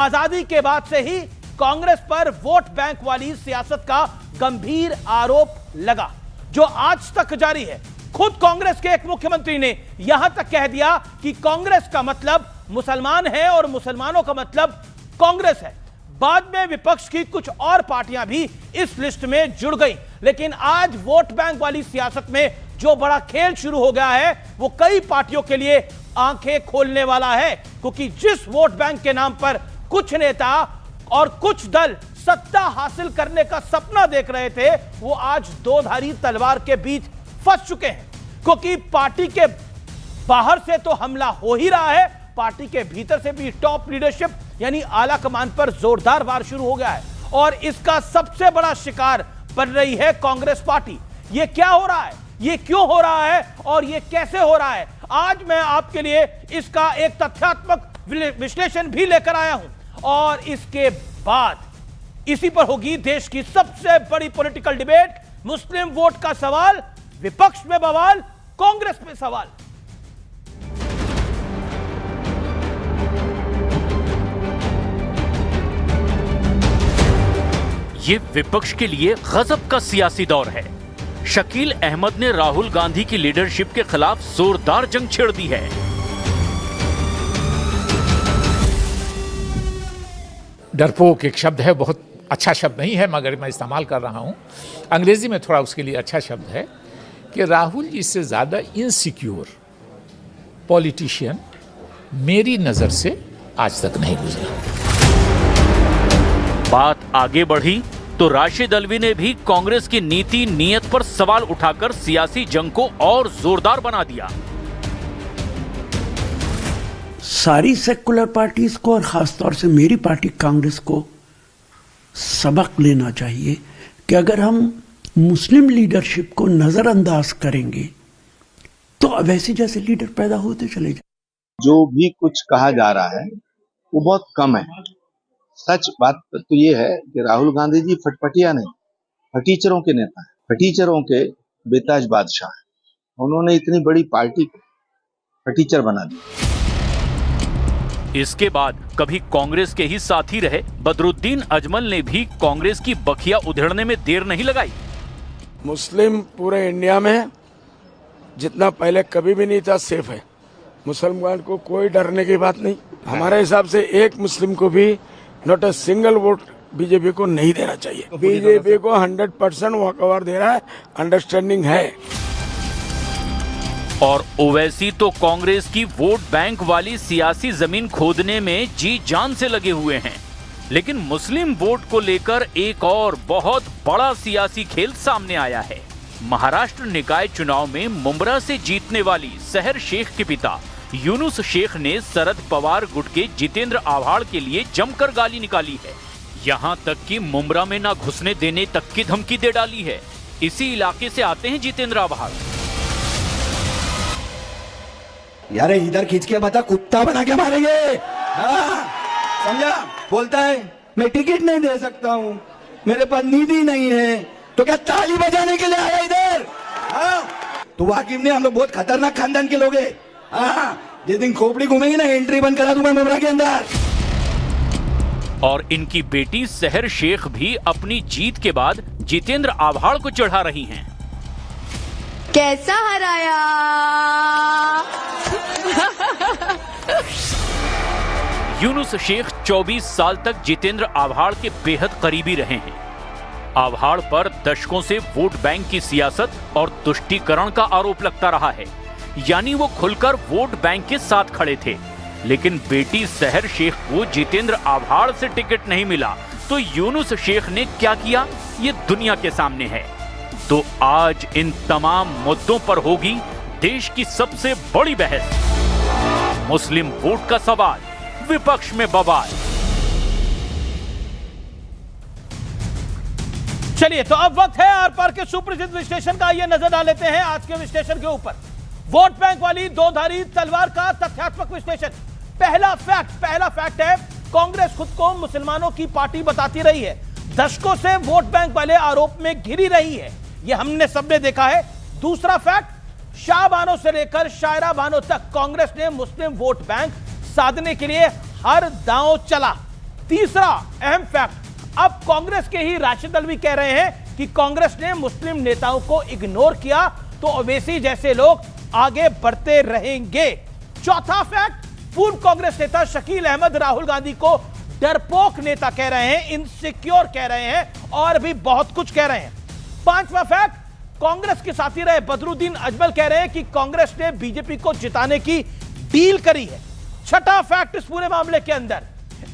आजादी के बाद से ही कांग्रेस पर वोट बैंक वाली सियासत का गंभीर आरोप लगा, जो आज तक जारी है। खुद कांग्रेस के एक मुख्यमंत्री ने यहां तक कह दिया कि कांग्रेस का मतलब मुसलमान है और मुसलमानों का मतलब कांग्रेस है। बाद में विपक्ष की कुछ और पार्टियां भी इस लिस्ट में जुड़ गई, लेकिन आज वोट बैंक वाली सियासत में जो बड़ा खेल शुरू हो गया है वो कई पार्टियों के लिए आंखें खोलने वाला है, क्योंकि जिस वोट बैंक के नाम पर कुछ नेता और कुछ दल सत्ता हासिल करने का सपना देख रहे थे, वो आज दो धारी तलवार के बीच फंस चुके हैं। क्योंकि पार्टी के बाहर से तो हमला हो ही रहा है, पार्टी के भीतर से भी टॉप लीडरशिप यानी आला कमान पर जोरदार वार शुरू हो गया है और इसका सबसे बड़ा शिकार बन रही है कांग्रेस पार्टी। ये क्या हो रहा है, ये क्यों हो रहा है और ये कैसे हो रहा है, आज मैं आपके लिए इसका एक तथ्यात्मक विश्लेषण भी लेकर आया हूं। और इसके बाद इसी पर होगी देश की सबसे बड़ी पॉलिटिकल डिबेट। मुस्लिम वोट का सवाल, विपक्ष में बवाल, कांग्रेस में सवाल। ये विपक्ष के लिए गजब का सियासी दौर है। शकील अहमद ने राहुल गांधी की लीडरशिप के खिलाफ जोरदार जंग छेड़ दी है। डरपोक एक शब्द है, बहुत अच्छा शब्द नहीं है मगर मैं इस्तेमाल कर रहा हूं। अंग्रेजी में थोड़ा उसके लिए अच्छा शब्द है कि राहुल जी से ज्यादा इनसिक्योर पॉलिटिशियन मेरी नजर से आज तक नहीं गुजरा। बात आगे बढ़ी तो राशिद अल्वी ने भी कांग्रेस की नीति नीयत पर सवाल उठाकर सियासी जंग को और जोरदार बना दिया। सारी सेकुलर पार्टीज को और खासतौर से मेरी पार्टी कांग्रेस को सबक लेना चाहिए कि अगर हम मुस्लिम लीडरशिप को नजरअंदाज करेंगे तो अब ऐसे जैसे लीडर पैदा होते चले जाए। जो भी कुछ कहा जा रहा है वो बहुत कम है। सच बात तो ये है कि राहुल गांधी जी फटफटिया नहीं, फटीचरों के नेता हैं, फटीचरों के बेताज बादशाह हैं। उन्होंने इतनी बड़ी पार्टी को फटीचर बना दिया। इसके बाद कभी कांग्रेस के ही साथी रहे बदरुद्दीन अजमल ने भी कांग्रेस की बखिया उधेड़ने में देर नहीं लगाई। मुस्लिम पूरे इंडिया में जितना पहले कभी भी नहीं था सेफ है। मुसलमान को कोई डरने की बात नहीं। हमारे हिसाब से एक मुस्लिम को भी not a single vote BJP को नहीं देना चाहिए। बीजेपी को 100% वॉकओवर दे रहा है, अंडरस्टैंडिंग है। और ओवैसी तो कांग्रेस की वोट बैंक वाली सियासी जमीन खोदने में जी जान से लगे हुए हैं। लेकिन मुस्लिम वोट को लेकर एक और बहुत बड़ा सियासी खेल सामने आया है। महाराष्ट्र निकाय चुनाव में मुंब्रा से जीतने वाली सहर शेख के पिता यूनुस शेख ने शरद पवार गुट के जितेंद्र आव्हाड के लिए जमकर गाली निकाली है। यहाँ तक कि मुंब्रा में ना घुसने देने तक की धमकी दे डाली है। इसी इलाके से आते हैं जितेंद्र आव्हाड। यार इधर खींच के बता, कुत्ता बना के मारेंगे। समझा? बोलता है मैं टिकट नहीं दे सकता हूँ, मेरे पास निधि नहीं है, तो क्या ताली बजाने के लिए आया इधर? तो वाकिफ ने हम लोग बहुत खतरनाक खानदान के लोग हैं। जिस दिन खोपड़ी घूमेंगे ना, एंट्री बंद करा दूंगा मुंब्रा के अंदर। और इनकी बेटी सहर शेख भी अपनी जीत के बाद जितेंद्र आव्हाड को चढ़ा रही हैं। कैसा हराया? यूनुस शेख 24 साल तक जितेंद्र आव्हाड के बेहद करीबी रहे हैं। आव्हाड पर दशकों से वोट बैंक की सियासत और तुष्टीकरण का आरोप लगता रहा है, यानी वो खुलकर वोट बैंक के साथ खड़े थे। लेकिन बेटी सहर शेख को जितेंद्र आव्हाड से टिकट नहीं मिला तो यूनुस शेख ने क्या किया, ये दुनिया के सामने है। तो आज इन तमाम मुद्दों पर होगी देश की सबसे बड़ी बहस। मुस्लिम वोट का सवाल, विपक्ष में बवाल। चलिए तो अब वक्त है आर पार के सुप्रसिद्ध विश्लेषण का। आइए नजर डाल लेते हैं आज के विश्लेषण के ऊपर। वोट बैंक वाली दो धारी तलवार का तथ्यात्मक विश्लेषण। पहला फैक्ट है कांग्रेस खुद को मुसलमानों की पार्टी बताती रही है, दशकों से वोट बैंक वाले आरोप में घिरी रही है, यह हमने सबने देखा है। दूसरा फैक्ट, शाह बानो से लेकर शायरा बानो तक कांग्रेस ने मुस्लिम वोट बैंक साधने के लिए हर दांव चला। तीसरा अहम फैक्ट, अब कांग्रेस के ही राशिद अल्वी कह रहे हैं कि कांग्रेस ने मुस्लिम नेताओं को इग्नोर किया तो ओवैसी जैसे लोग आगे बढ़ते रहेंगे। चौथा फैक्ट, पूर्व कांग्रेस नेता शकील अहमद राहुल गांधी को डरपोक नेता कह रहे हैं, इनसिक्योर कह रहे हैं और भी बहुत कुछ कह रहे हैं। पांचवा फैक्ट, कांग्रेस के साथी रहे बदरुद्दीन अजमल कह रहे हैं कि कांग्रेस ने बीजेपी को जिताने की डील करी है। छठा फैक्ट इस पूरे मामले के अंदर,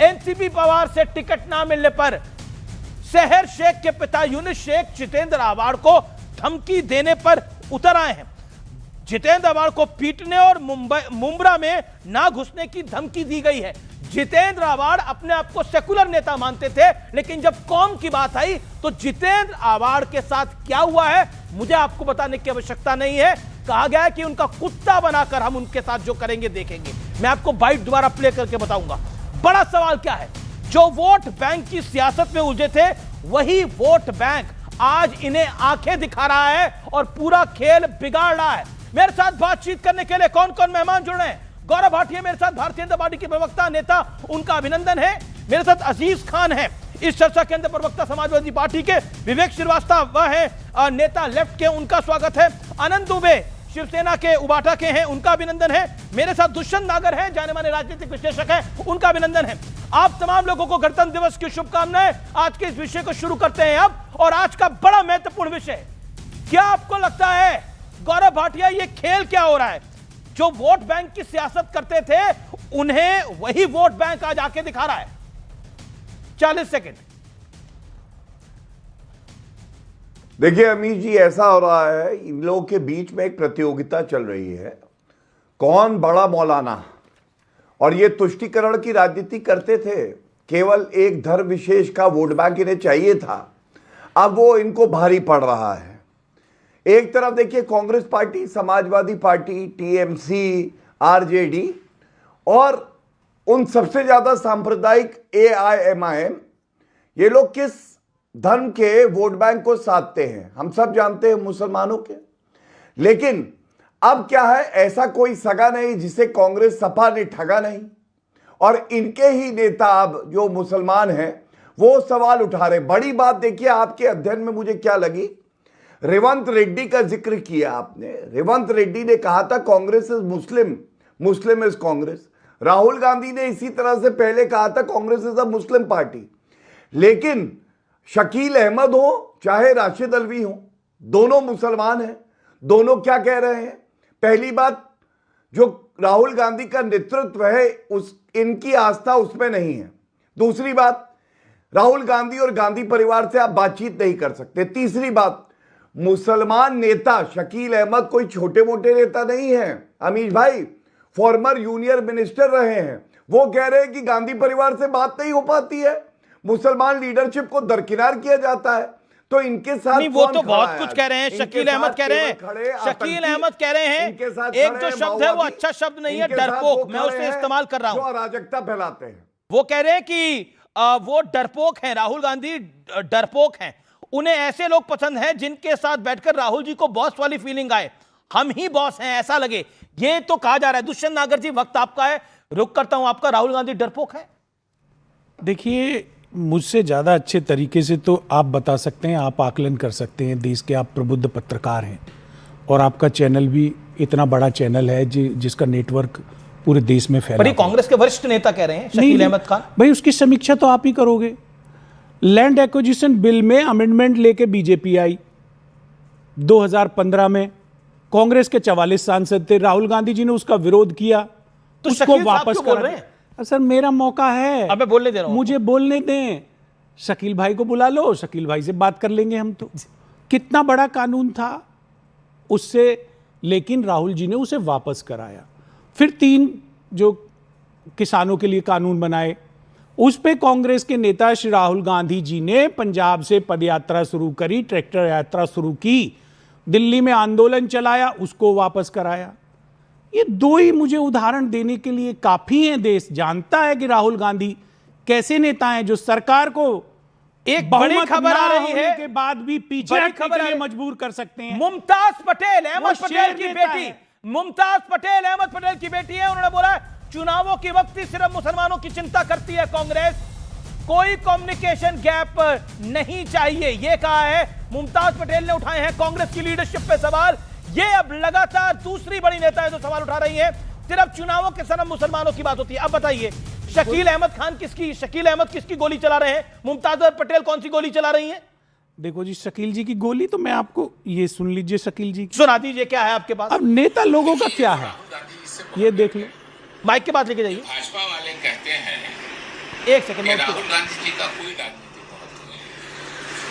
एनसीपी पवार से टिकट ना मिलने पर सहर शेख के पिता यूनिस शेख जितेंद्र आवाड़ को धमकी देने पर उतर आए हैं। जितेंद्र आवाड़ को पीटने और मुंब्रा में ना घुसने की धमकी दी गई है। जितेंद्र आवाड़ अपने आप को सेकुलर नेता मानते थे, लेकिन जब कौम की बात आई तो जितेंद्र आवाड़ के साथ क्या हुआ है मुझे आपको बताने की आवश्यकता नहीं है। कहा गया है कि उनका कुत्ता बनाकर हम उनके साथ जो करेंगे देखेंगे। मैं आपको बाइट दोबारा प्ले करके बताऊंगा। बड़ा सवाल क्या है, जो वोट बैंक की सियासत में उलझे थे वही वोट बैंक आज इन्हें आंखें दिखा रहा है और पूरा खेल बिगाड़ रहा है। मेरे साथ बातचीत करने के लिए कौन कौन मेहमान जुड़ रहे हैं? गौरव भाटिया मेरे साथ, भारतीय जनता पार्टी के प्रवक्ता नेता, उनका अभिनंदन है। मेरे साथ अजीज खान है, इस चर्चा के अंदर प्रवक्ता समाजवादी पार्टी के। विवेक श्रीवास्तव वह है नेता लेफ्ट के, उनका स्वागत है। आनंद दुबे शिवसेना के उबाटा के हैं, उनका अभिनंदन है। मेरे साथ दुष्यंत नागर है, जाने माने राजनीतिक विश्लेषक है, उनका अभिनंदन है। आप तमाम लोगों को गणतंत्र दिवस की शुभकामनाएं। आज के इस विषय को शुरू करते हैं अब, और आज का बड़ा महत्वपूर्ण विषय, क्या आपको लगता है गौरव भाटिया ये खेल क्या हो रहा है? जो वोट बैंक की सियासत करते थे उन्हें वही वोट बैंक आज आके दिखा रहा है। 40 सेकंड। देखिए अमीश जी, ऐसा हो रहा है, इन लोगों के बीच में एक प्रतियोगिता चल रही है, कौन बड़ा मौलाना। और ये तुष्टीकरण की राजनीति करते थे, केवल एक धर्म विशेष का वोट बैंक इन्हें चाहिए था, अब वो इनको भारी पड़ रहा है। एक तरफ देखिए Congress party, Samajwadi party, TMC, RJD और उन सबसे ज्यादा सांप्रदायिक एआईएमआईएम, ये लोग किस धर्म के वोट बैंक को साधते हैं हम सब जानते हैं, मुसलमानों के। लेकिन अब क्या है, ऐसा कोई सगा नहीं जिसे कांग्रेस सपा ने ठगा नहीं, और इनके ही नेता अब जो मुसलमान हैं वो सवाल उठा रहे। बड़ी बात देखिए, आपके अध्ययन में मुझे क्या लगी, रेवंत रेड्डी का जिक्र किया आपने। रेवंत रेड्डी ने कहा था Congress is Muslim, Muslim is Congress. Rahul Gandhi ने इसी तरह से पहले कहा था Congress is a Muslim party. लेकिन शकील अहमद हो चाहे राशिद अल्वी हो, दोनों मुसलमान हैं। दोनों क्या कह रहे हैं? पहली बात, जो राहुल गांधी का नेतृत्व है इनकी आस्था उसमें नहीं है। दूसरी बात, राहुल गांधी और गांधी परिवार से आप बातचीत नहीं कर सकते। तीसरी बात, मुसलमान नेता शकील अहमद कोई छोटे मोटे नेता नहीं है अमीश भाई, फॉर्मर यूनियन मिनिस्टर रहे हैं। वो कह रहे हैं कि गांधी परिवार से बात नहीं हो पाती है, मुसलमान लीडरशिप को दरकिनार किया जाता है। तो इनके साथ नहीं, वो तो बहुत कुछ कह रहे हैं। शकील अहमद कह रहे हैं, शकील अहमद कह रहे हैं, एक जो शब्द है वो अच्छा शब्द नहीं है, डरपोक, मैं उसे इस्तेमाल कर रहा हूं। अराजकता फैलाते हैं, वो कह रहे हैं कि वो डरपोक हैं, राहुल गांधी डरपोक हैं। उन्हें ऐसे लोग पसंद हैं जिनके साथ बैठकर राहुल जी को बॉस वाली फीलिंग आए, हम ही बॉस हैं ऐसा लगे, ये तो कहा जा रहा है। दुष्यंत नागर जी, वक्त आपका है, रुक करता हूं आपका। राहुल गांधी डरपोक है? देखिए, मुझसे ज़्यादा अच्छे तरीके से तो आप बता सकते हैं, आप आकलन कर सकते हैं, देश के आप प्रबुद्ध पत्रकार हैं और आपका चैनल भी इतना बड़ा चैनल है जिसका नेटवर्क पूरे देश में फैला। पर ये कांग्रेस के वरिष्ठ नेता कह रहे हैं शकील अहमद खान। भाई उसकी समीक्षा तो आप ही करोगे। लैंड एक्विजिशन बिल में अमेंडमेंट लेके बीजेपी आई 2015 में, कांग्रेस के 44 सांसद थे, राहुल गांधी जी ने उसका विरोध किया, तो उसको वापस बोल रहे हैं। सर मेरा मौका है, अब मैं बोलने दे रहा हूं, मुझे बोलने दें। शकील भाई को बुला लो, शकील भाई से बात कर लेंगे हम। तो कितना बड़ा कानून था उससे, लेकिन राहुल जी ने उसे वापस कराया। फिर 3 जो किसानों के लिए कानून बनाए, उस पे कांग्रेस के नेता श्री राहुल गांधी जी ने पंजाब से पदयात्रा शुरू करी, ट्रैक्टर यात्रा शुरू की, दिल्ली में आंदोलन चलाया, उसको वापस कराया। ये 2 ही मुझे उदाहरण देने के लिए काफी हैं। देश जानता है कि राहुल गांधी कैसे नेता हैं जो सरकार को एक बड़ी खबर आ रही है के बाद भी पीछे हटने के लिए मजबूर कर सकते हैं। मुमताज पटेल, अहमद पटेल की बेटी, मुमताज पटेल अहमद पटेल की बेटी है। उन्होंने बोला चुनावों के वक्त ही सिर्फ मुसलमानों की चिंता करती है कांग्रेस, कोई कम्युनिकेशन गैप नहीं चाहिए, यह कहा है। मुमताज पटेल ने उठाए हैं कांग्रेस की लीडरशिप पे सवाल। ये अब लगातार दूसरी बड़ी नेता है जो सवाल उठा रही है। सिर्फ चुनावों के समय मुसलमानों की बात होती है। अब बताइए, शकील अहमद किसकी गोली चला रहे हैं? मुमताज पटेल कौन सी गोली चला रही हैं? देखो जी, शकील जी की गोली तो मैं आपको ये सुन लीजिए, शकील जी सुना दीजिए, क्या है आपके पास? अब नेता लोगों का क्या है ये देख लो। माइक के पास लेके जाइए। भाजपा वाले कहते हैं एक सेकंड, राहुल गांधी जी का कोई राजनीतिक महत्व नहीं,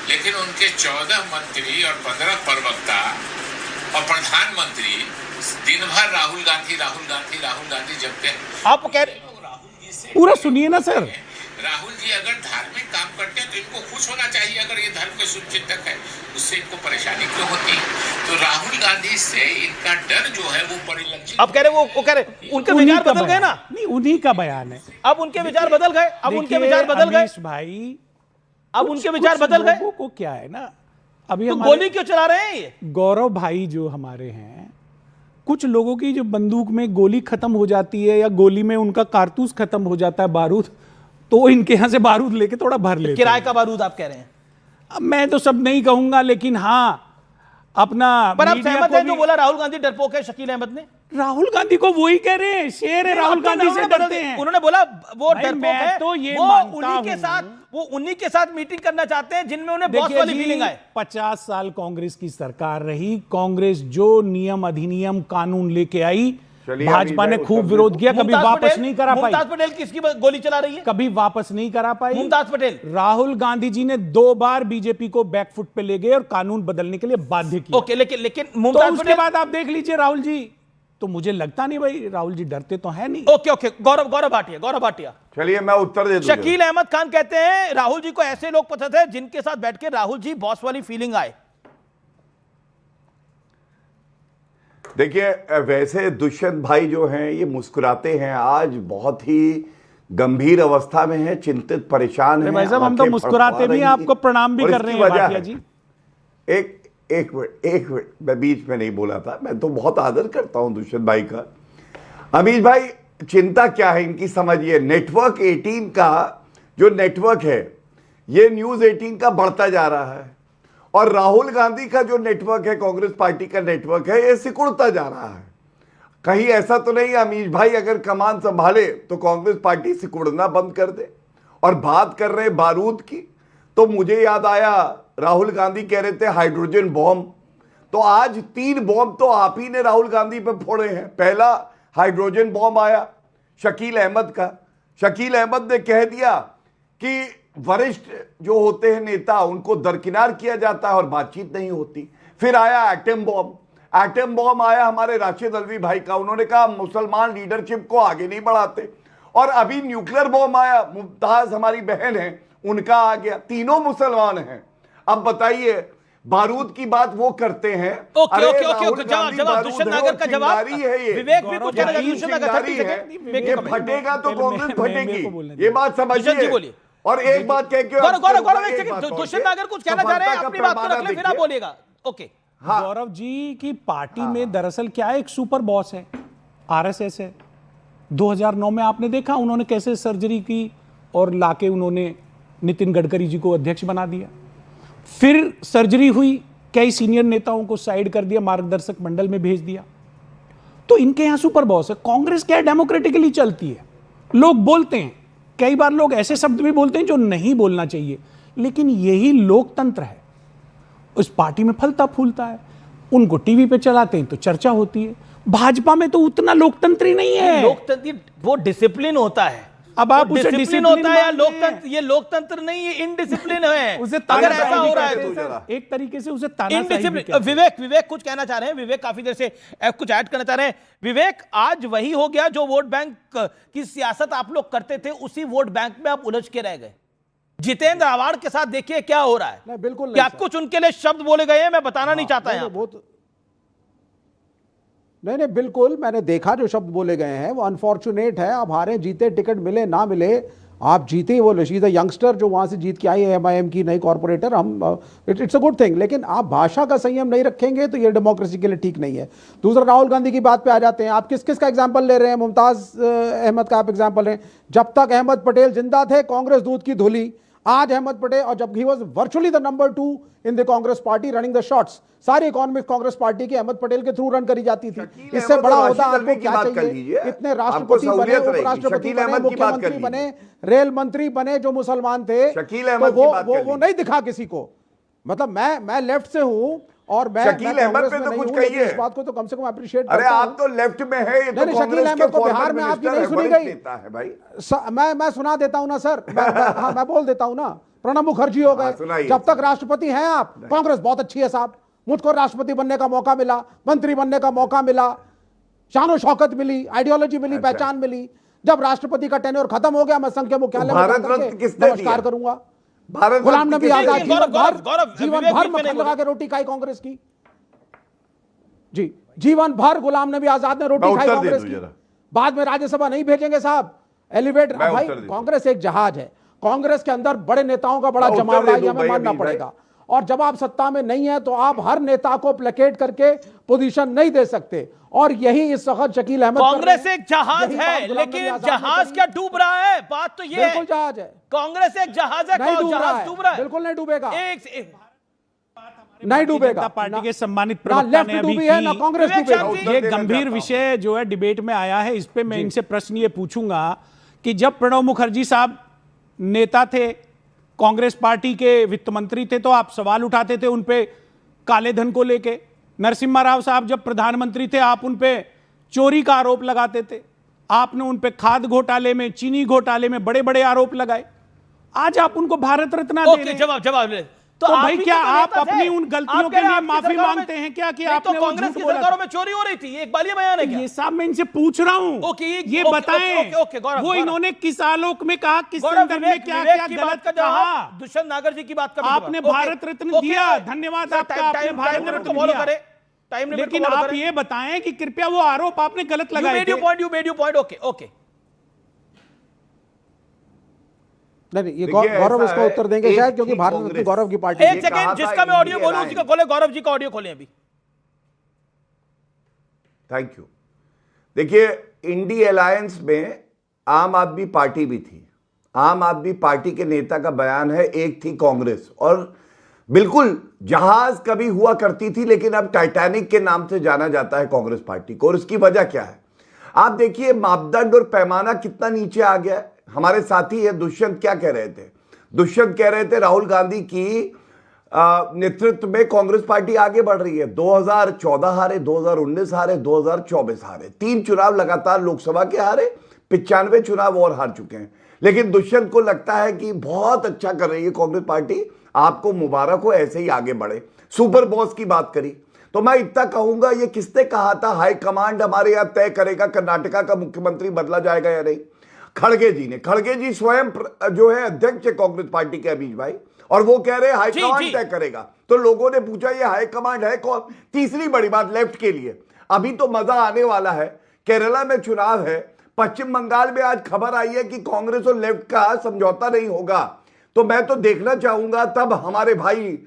लेकिन उनके 14 मंत्री और 15 प्रवक्ता और प्रधानमंत्री दिन भर राहुल गांधी जपते हैं। आप कह रहे पूरा सुनिए ना सर। राहुल जी अगर धार्मिक काम करते हैं तो इनको खुश होना चाहिए। अगर ये धर्म के शुभचिंतक है, उससे इनको परेशानी क्यों होती है? तो राहुल गांधी से इनका डर जो है वो परिलक्षित। अब कह रहे वो कह रहे उनके विचार बदल गए ना? नहीं, उन्हीं का बयान है। अब उनके विचार बदल गए, अब उनके विचार बदल गए भाई, अब उनके विचार बदल गए। लोगों को क्या है ना, अभी तो गोली क्यों चला रहे हैं ये? गौरव भाई जो हमारे हैं, कुछ लोगों की जो बंदूक में गोली खत्म हो जाती है या गोली में उनका कारतूस खत्म हो जाता है, बारूद, तो इनके यहां से बारूद लेके थोड़ा भर लेते हैं। किराए का बारूद आप कह रहे हैं? अब मैं तो सब नहीं कहूंगा, लेकिन हाँ अपना। पर आप सहमत हैं जो बोला राहुल गांधी डरपोक है शकील अहमद ने? राहुल गांधी को वही कह रहे हैं, शेर है, राहुल गांधी से डरते हैं। उन्होंने बोला वो डरपोक है, तो ये वो उन्हीं के साथ मीटिंग करना चाहते हैं जिनमें उन्हें बॉस वाली फीलिंग आए। 50 साल कांग्रेस की सरकार रही, कांग्रेस जो नियम अधिनियम कानून लेके आई, भाजपा ने खूब विरोध किया, कभी वापस नहीं करा पाई। मुमताज पटेल किसकी गोली चला रही है? कभी वापस नहीं करा पाई मुमताज पटेल। राहुल गांधी जी ने 2 बार बीजेपी को बैकफुट पे ले गए और कानून बदलने के लिए बाध्य किया। ओके, लेकिन मुमताज तो उसके बाद आप देख लीजिए राहुल जी, तो मुझे लगता नहीं भाई राहुल जी डरते तो है नहीं। ओके, गौरव भाटिया। चलिए मैं उत्तर दे दूं। शकील अहमद खान कहते हैं राहुल जी को ऐसे लोग पसंद है जिनके साथ बैठ के राहुल जी बॉस वाली फीलिंग आए। देखिए, वैसे दुष्यंत भाई जो हैं ये मुस्कुराते हैं, आज बहुत ही गंभीर अवस्था में है, चिंतित परेशान है। भाई साहब, हम तो मुस्कुराते भी हैं, आपको प्रणाम भी कर रहे हैं भाटिया जी। एक मिनट, मैं बीच में नहीं बोला था, मैं तो बहुत आदर करता हूं दुष्यंत भाई का। अमीश भाई, चिंता क्या है इनकी समझिए। नेटवर्क 18 का जो नेटवर्क है ये न्यूज 18 का बढ़ता जा रहा है, और राहुल गांधी का जो नेटवर्क है, कांग्रेस पार्टी का नेटवर्क है, ये सिकुड़ता जा रहा है। कहीं ऐसा तो नहीं अमीश भाई अगर कमान संभाले तो कांग्रेस पार्टी सिकुड़ना बंद कर दे? और बात कर रहे बारूद की, तो मुझे याद आया राहुल गांधी कह रहे थे हाइड्रोजन बॉम्ब, तो आज 3 बॉम्ब तो आप ही ने राहुल गांधी पे फोड़े हैं। पहला हाइड्रोजन बॉम्ब आया शकील अहमद का। शकील अहमद ने कह दिया कि वरिष्ठ जो होते हैं नेता उनको दरकिनार किया जाता है और बातचीत नहीं होती। फिर आया एटम बॉम्ब आया हमारे राशिद अल्वी भाई का, उन्होंने कहा मुसलमान लीडरशिप को आगे नहीं बढ़ाते। और अभी न्यूक्लियर बॉम्ब आया, मुमताज हमारी बहन है उनका आ गया, तीनों मुसलमान हैं। अब बताइए, बारूद की बात वो करते हैं। ओके, जवाब दुष्यंत नागर का जवाब। विवेक भी कुछ कहना चाहते हैं। दुष्यंत नागर ये फटेगा तो कांग्रेस फटेगी, ये बात समझिए। और एक बात कह के दुष्यंत नागर कुछ कहना चाह रहे हैं, अपनी बात को रख ले, फिर आप बोलिएगा। ओके, गौरव जी की पार्टी में दरअसल क्या है, एक सुपर बॉस है, आरएसएस है। 2009 में आपने देखा उन्होंने कैसे सर्जरी की और लाके उन्होंने नितिन गडकरी जी को अध्यक्ष बना दिया। फिर सर्जरी हुई, कई सीनियर नेताओं को साइड कर दिया, मार्गदर्शक मंडल में भेज दिया। तो इनके यहां सुपर बॉस है। कांग्रेस क्या डेमोक्रेटिकली चलती है, लोग बोलते हैं, कई बार लोग ऐसे शब्द भी बोलते हैं जो नहीं बोलना चाहिए, लेकिन यही लोकतंत्र है। उस पार्टी में फलता फूलता है, उनको टीवी पे चलाते हैं तो चर्चा होती है। भाजपा में तो उतना लोकतंत्र ही नहीं है। लोकतंत्र वो डिसिप्लिन होता है। अब आप उसे डिसिप्लिन होता है या लोकतंत्र? ये लोकतंत्र नहीं, ये इनडिसिप्लिन है। उसे अगर ऐसा हो रहा है तो एक तरीके से उसे तानाशाही। विवेक कुछ कहना चाह रहे हैं। विवेक काफी देर से कुछ ऐड करना चाह रहे हैं। विवेक, आज वही हो गया जो वोट बैंक की सियासत आप लोग करते थे, उसी वोट बैंक में आप उलझ के रह गए। जितेंद्र आव्हाड के साथ देखिए क्या हो रहा है। नहीं, बिल्कुल क्या कुछ उनके लिए शब्द बोले गए हैं, मैं बताना नहीं चाहता है। नहीं, बिल्कुल मैंने देखा जो शब्द बोले गए हैं वो अनफॉर्चुनेट है। अब हारे जीते, टिकट मिले ना मिले, आप जीते, वो शी इज अ यंगस्टर जो वहां से जीत के आई है, MIM की नई कॉर्पोरेटर, हम इट्स अ गुड थिंग, लेकिन आप भाषा का संयम नहीं रखेंगे तो ये डेमोक्रेसी के लिए ठीक नहीं है। दूसरा, राहुल गांधी की बात पे आ जाते हैं। आप किस किस का एग्जाम्पल ले रहे हैं? मुमताज अहमद का आप एग्जाम्पल लें। जब तक अहमद पटेल जिंदा थे कांग्रेस दूध की धुली, आज अहमद पटेल, और जब he was virtually the number 2 in the Congress party running the shots, सारी इकोनॉमिक कांग्रेस पार्टी की अहमद पटेल के थ्रू रन करी जाती थी। इससे बड़ा होता आपको क्या चाहिए? इतने राष्ट्रपति बने, उपराष्ट्रपति बने, मुख्यमंत्री बने, रेल मंत्री बने जो मुसलमान थे, तो वो नहीं दिखा किसी को। मतलब मैं लेफ्ट से हूं और मैं शकील अहमद पे तो कुछ कहिए, इस बात को तो कम से कम अप्रिशिएट अरे आप तो लेफ्ट में है, ये तो शकील अहमद को बिहार में आपकी नहीं सुनी गई भाई। मैं सुना देता हूं ना सर, मैं बोल देता हूं ना। प्रणब मुखर्जी हो गए, जब तक राष्ट्रपति हैं आप, कांग्रेस बहुत अच्छी है साहब, मुझको राष्ट्रपति बनने का मौका मिला, मंत्री बनने का मौका मिला, शान शौकत मिली, आइडियोलॉजी मिली, पहचान मिली। जब राष्ट्रपति का टेन्योर खत्म हो गया, मैं संघ के मुख्यालय में नमस्कार करूंगा। गुलाम नबी आजाद जीवन भर मक्खन लगा के रोटी खाई कांग्रेस की जी, जीवन भर गुलाम नबी आजाद ने रोटी खाई कांग्रेस की। बाद में राज्यसभा नहीं भेजेंगे साहब, एलिवेटर। भाई कांग्रेस एक जहाज है, कांग्रेस के अंदर बड़े नेताओं का बड़ा जमावड़ा है, हमें मानना पड़ेगा। और जब आप सत्ता में नहीं है तो आप हर नेता को प्लेकेट करके पोजीशन नहीं दे सकते, और यही इस वक्त शकील अहमद। कांग्रेस एक जहाज है, लेकिन जहाज क्या डूब रहा है? बात तो ये है, बिल्कुल जहाज है, कांग्रेस एक जहाज है, जहाज डूब रहा है, बिल्कुल नहीं डूबेगा, नहीं डूबेगा। पार्टी के सम्मानित प्रवक्ता ने अभी की ये गंभीर विषय जो है डिबेट में आया है, इस पे मैं इनसे प्रश्न ये पूछूंगा कि जब प्रणब मुखर्जी साहब नेता थे, कांग्रेस पार्टी के वित्त मंत्री थे, तो आप सवाल उठाते थे उनपे काले धन को लेके। नरसिम्हा राव साहब जब प्रधानमंत्री थे, आप उनपे चोरी का आरोप लगाते थे, आपने उनपे खाद घोटाले में, चीनी घोटाले में बड़े बड़े आरोप लगाए। आज आप उनको भारत रत्न दे रहे हैं। जवाब ले तो भाई क्या आप अपनी उन गलतियों के लिए माफी मांगते हैं क्या कि आपने तो कांग्रेस की सरकारों में चोरी हो रही थी? एक बार ये बयान है क्या? ये साहब मैं इनसे पूछ रहा हूं, ये बताएं वो इन्होंने किस आलोक में कहा, किस संदर्भ में क्या क्या गलत कहा? दुष्यंत नागर जी की बात कर, आपने भारत रत्न दिया, धन्यवाद आपका, आपने भारत रत्न दिया, लेकिन आप ये बताएं कि कृपया वो आरोप आपने गलत लगाए थे। You made your point, okay. नहीं, ये गौरव इसका उत्तर देंगे शायद, क्योंकि भारत रत्न गौरव की पार्टी। एक सेकंड, जिसका मैं ऑडियो बोलूं उसी का खोले, गौरव जी का ऑडियो खोलें अभी। Thank you. देखिए, इंडी अलायंस में आम आदमी पार्टी भी थी, आम आदमी पार्टी के नेता का बयान है, एक थी कांग्रेस, और बिल्कुल जहाज कभी हुआ करती थी, लेकिन अब टाइटैनिक के नाम से जाना जाता है कांग्रेस पार्टी को। और इसकी वजह क्या है? आप देखिए मापदंड और पैमाना कितना नीचे आ गया है। हमारे साथी है दुष्यंत, क्या कह रहे थे? दुष्यंत कह रहे थे राहुल गांधी की नेतृत्व में कांग्रेस पार्टी आगे बढ़ रही है। 2014 हारे, 2019 हारे, 2024 हारे, 3 चुनाव लगातार लोकसभा के हारे, 95 चुनाव और हार चुके हैं। लेकिन दुष्यंत को लगता है कि बहुत अच्छा कर रही है कांग्रेस पार्टी, आपको मुबारक हो, ऐसे ही आगे बढ़े। सुपर बॉस की बात करी तो मैं इतना कहूंगा, ये किसने कहा था हाईकमांड हमारे यहां तय करेगा कर्नाटका का मुख्यमंत्री बदला जाएगा या नहीं? खड़गे जी ने। खड़गे जी स्वयं जो है अध्यक्ष है कांग्रेस पार्टी के, अमीश भाई, और वो कह रहे हैं हाईकमांड तय करेगा। तो लोगों ने पूछा ये हाईकमांड है कौन? तीसरी बड़ी बात लेफ्ट के लिए, अभी तो मजा आने वाला है, केरला में चुनाव है, पश्चिम बंगाल में आज खबर आई है कि कांग्रेस और लेफ्ट का समझौता नहीं होगा। तो मैं तो देखना चाहूंगा तब हमारे भाई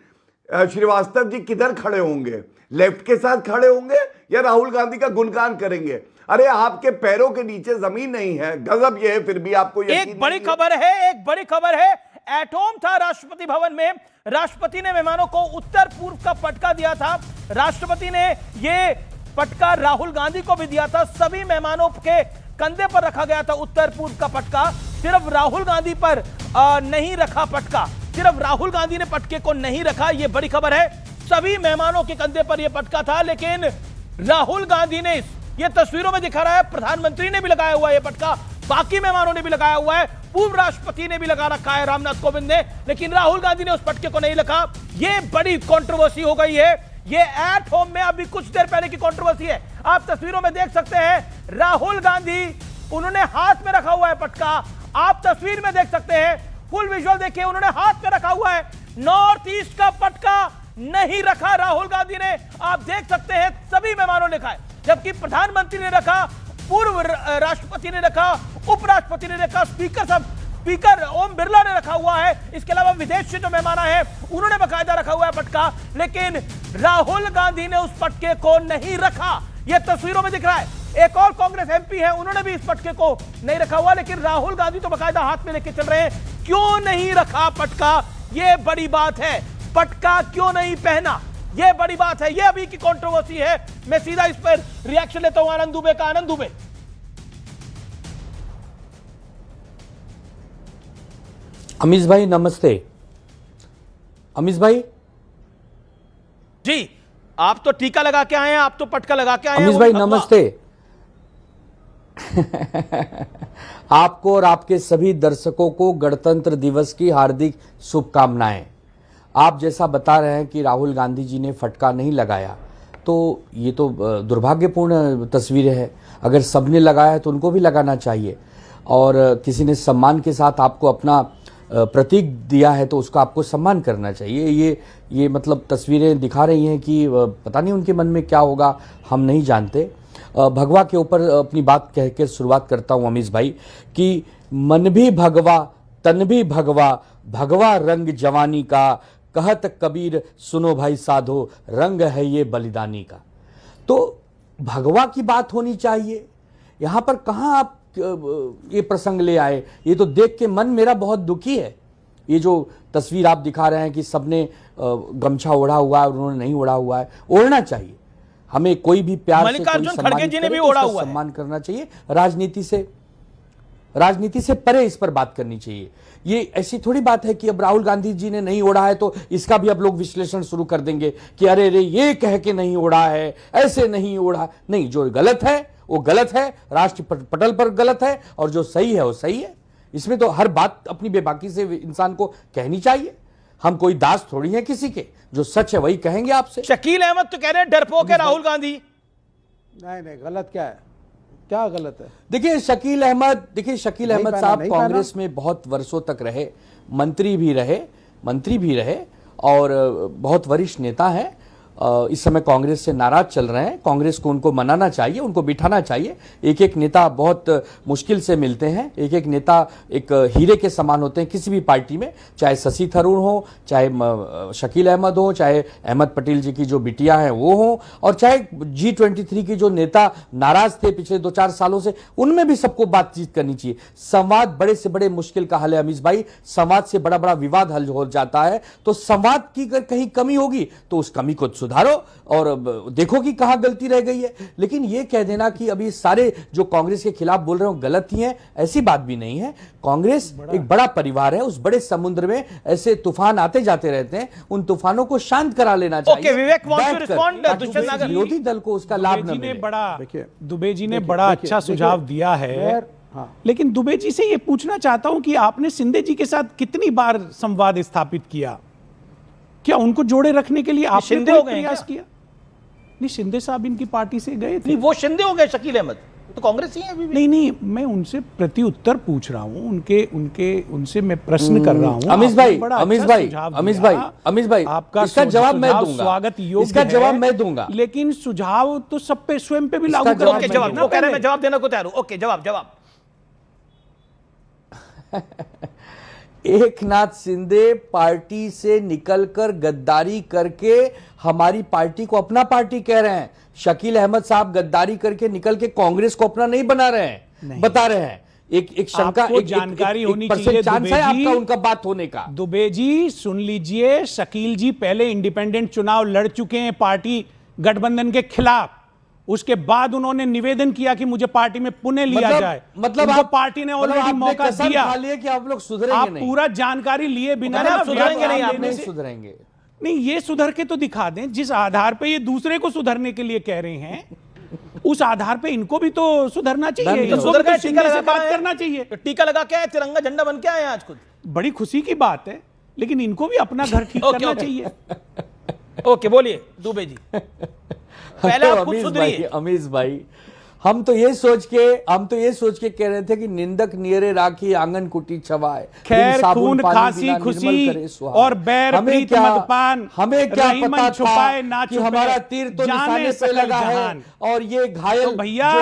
श्रीवास्तव जी किधर खड़े होंगे, लेफ्ट के साथ खड़े होंगे या राहुल गांधी का गुणगान करेंगे? अरे आपके पैरों के नीचे जमीन नहीं है, गजब ये है, फिर भी आपको एक बड़ी खबर है, एक बड़ी खबर है। एटॉम था राष्ट्रपति भवन में, राष्ट्रपति ने मेहमानों को उत्तर पूर्व का पटका दिया था। राष्ट्रपति ने ये पटका राहुल गांधी को भी दिया था। सभी मेहमानों के कंधे पर रखा गया था उत्तर पूर्व का पटका, सिर्फ राहुल गांधी पर नहीं रखा पटका, सिर्फ राहुल गांधी ने पटके को नहीं रखा। यह बड़ी खबर है, सभी मेहमानों के कंधे पर यह पटका था, लेकिन राहुल गांधी ने, ये तस्वीरों में दिखा रहा है, प्रधानमंत्री ने भी लगाया हुआ है पटका, बाकी मेहमानों ने भी लगाया हुआ है, पूर्व राष्ट्रपति ने भी लगा रखा है, रामनाथ कोविंद ने, लेकिन राहुल गांधी ने उस पटके को नहीं लगा। ये बड़ी कंट्रोवर्सी हो गई है। ये एट होम में अभी कुछ देर पहले की कंट्रोवर्सी है। आप तस्वीरों में देख सकते हैं राहुल गांधी, उन्होंने हाथ में रखा हुआ है पटका, आप तस्वीर में देख सकते हैं, फुल विजुअल देखिए, उन्होंने हाथ में रखा हुआ है। नॉर्थ ईस्ट का पटका नहीं रखा राहुल गांधी ने, आप देख सकते हैं, सभी मेहमानों ने रखा है, जबकि प्रधानमंत्री ने रखा, पूर्व राष्ट्रपति ने रखा, उपराष्ट्रपति ने रखा, स्पीकर स्पीकर ओम बिरला ने रखा हुआ है, इसके अलावा विदेश से जो मेहमान आए हैं उन्होंने बकायदा रखा हुआ है पटका, लेकिन राहुल गांधी ने उस पटके को नहीं रखा। यह तस्वीरों में दिख रहा है। एक और कांग्रेस एमपी है, उन्होंने भी इस पटके को नहीं रखा हुआ, लेकिन राहुल गांधी तो बकायदा हाथ में लेके चल रहे हैं। क्यों नहीं रखा पटका, यह बड़ी बात है। पटका क्यों नहीं पहना, यह बड़ी बात है। यह अभी की कंट्रोवर्सी है। मैं सीधा इस पर रिएक्शन लेता हूं आनंद दुबे का। आनंद दुबे, अमीश भाई नमस्ते। अमीश भाई जी, आप तो टीका लगा के आए हैं, आप तो पटका लगा के आए हैं। अमीश भाई नमस्ते। आपको और आपके सभी दर्शकों को गणतंत्र दिवस की हार्दिक शुभकामनाएं। आप जैसा बता रहे हैं कि राहुल गांधी जी ने फटका नहीं लगाया, तो ये तो दुर्भाग्यपूर्ण तस्वीर है। अगर सबने लगाया है तो उनको भी लगाना चाहिए, और किसी ने सम्मान के साथ आपको अपना प्रतीक दिया है तो उसका आपको सम्मान करना चाहिए। ये मतलब तस्वीरें दिखा रही हैं कि पता नहीं उनके मन में क्या होगा, हम नहीं जानते। भगवा के ऊपर अपनी बात कह के शुरुआत करता हूं अमीश भाई कि मन भी भगवा तन भी भगवा, भगवा रंग जवानी का, कहत कबीर सुनो भाई साधो, रंग है ये बलिदानी का। तो भगवा की बात होनी चाहिए, यहां पर कहां आप ये प्रसंग ले आए। ये तो देख के मन मेरा बहुत दुखी है। ये जो तस्वीर आप दिखा रहे हैं कि सबने गमछा ओढ़ा हुआ है और उन्होंने नहीं ओढ़ा हुआ है, ओढ़ना चाहिए। हमें कोई भी प्यार से मल्लिकार्जुन खड़गे जी ने भी ओढ़ा हुआ है, सम्मान करना चाहिए। राजनीति से परे इस पर बात करनी चाहिए। ये ऐसी थोड़ी बात है कि अब राहुल गांधी जी ने नहीं ओढ़ा है तो इसका भी अब लोग विश्लेषण शुरू कर देंगे कि अरे रे ये कह के नहीं ओढ़ा है, ऐसे नहीं ओढ़ा। नहीं, जो गलत है वो गलत है, राष्ट्र पटल पर गलत है, और जो सही है वो सही है। इसमें तो हर बात अपनी बेबाकी से इंसान को कहनी चाहिए। हम कोई दास थोड़ी हैं किसी के, जो सच है वही कहेंगे आपसे। शकील अहमद तो कह रहे हैं डरपोक है राहुल गांधी। नहीं, गलत क्या है, क्या गलत है? देखिए शकील अहमद साहब कांग्रेस में बहुत वर्षों तक रहे, मंत्री भी रहे और बहुत वरिष्ठ नेता हैं। इस समय कांग्रेस से नाराज चल रहे हैं। कांग्रेस को उनको मनाना चाहिए, उनको बिठाना चाहिए। एक एक नेता बहुत मुश्किल से मिलते हैं। एक एक नेता एक हीरे के समान होते हैं किसी भी पार्टी में, चाहे शशि थरूर हो, चाहे शकील अहमद हो, चाहे अहमद पटेल जी की जो बिटिया हैं वो हो, और चाहे G23 के जो नेता नाराज थे पिछले 2-4 सालों से, उनमें भी सबको बातचीत करनी चाहिए। संवाद बड़े से बड़े मुश्किल का हल है अमीश भाई। संवाद से बड़ा बड़ा विवाद हल हो जाता है। तो संवाद की अगर कहीं कमी होगी तो उस कमी को सुधारो और देखो कि कहां गलती रह गई है। लेकिन यह कह देना कि अभी सारे जो कांग्रेस के खिलाफ बोल रहे हो गलत ही हैं, ऐसी बात भी नहीं है। कांग्रेस एक बड़ा परिवार है, उस बड़े समुद्र में ऐसे तूफान आते जाते रहते हैं, उन तूफानों को शांत करा लेना चाहिए। विरोधी दल को उसका लाभ न मिले। दुबे जी ने बड़ा अच्छा सुझाव दिया है, लेकिन दुबे जी से यह पूछना चाहता हूं कि आपने शिंदे जी के साथ कितनी बार संवाद स्थापित किया? क्या उनको जोड़े रखने के लिए आपने कोई प्रयास किया? नहीं, शिंदे साहब इनकी पार्टी से गए थे। नहीं, वो शिंदे हो गए, शकील अहमद तो कांग्रेस ही है अभी भी। नहीं, मैं उनसे प्रति उत्तर पूछ रहा हूं, उनसे मैं प्रश्न कर रहा हूं। अमीश भाई आपका इसका जवाब मैं दूंगा, स्वागत योग्य इसका जवाब मैं दूंगा, लेकिन सुझाव तो सब पे स्वयं पे भी लागू करना चाहिए। वो कह रहे हैं मैं जवाब देना को तैयार हूं। ओके, जवाब एकनाथ शिंदे पार्टी से निकलकर गद्दारी करके हमारी पार्टी को अपना पार्टी कह रहे हैं। शकील अहमद साहब गद्दारी करके निकल के कांग्रेस को अपना नहीं बना रहे हैं, बता रहे हैं। एक शंका, एक जानकारी होनी चाहिए चांस है आपका उनका बात होने का। दुबे जी सुन लीजिए, शकील जी पहले इंडिपेंडेंट चुनाव लड़ चुके हैं पार्टी गठबंधन के खिलाफ। उसके बाद उन्होंने निवेदन किया कि मुझे पार्टी में पुनः लिया जाए। मतलब आप पार्टी ने ऑलरेडी मौका दिया। कि आप लोग सुधरेंगे आप पूरा जानकारी लिए बिना सुधरेंगे नहीं, आप नहीं सुधरेंगे। नहीं, ये सुधर के तो दिखा दें। जिस आधार पे ये दूसरे को सुधरने के लिए कह रहे हैं, उस आधार पे इनको भी तो सुधरना चाहिए। सुधर गए, टीका लगा बात करना चाहिए। टीका लगा के तिरंगा झंडा बन के आए आज खुद। बड़ी खुशी की बात है, लेकिन इनको भी अपना घर ठीक करना चाहिए। ओके, बोलिए दुबे जी। पहले आप खुद सुधरिए। अमीश भाई, हम तो ये सोच के कह रहे थे कि निंदक नियरे राखी आंगन कुटी छवाए, खैर खून खांसी खुशी और बैर प्रीत मदपान, हमें क्या पता छुपाए ना कि हमारा तीर तो निशाने पे लगा है और ये घायल तो भैया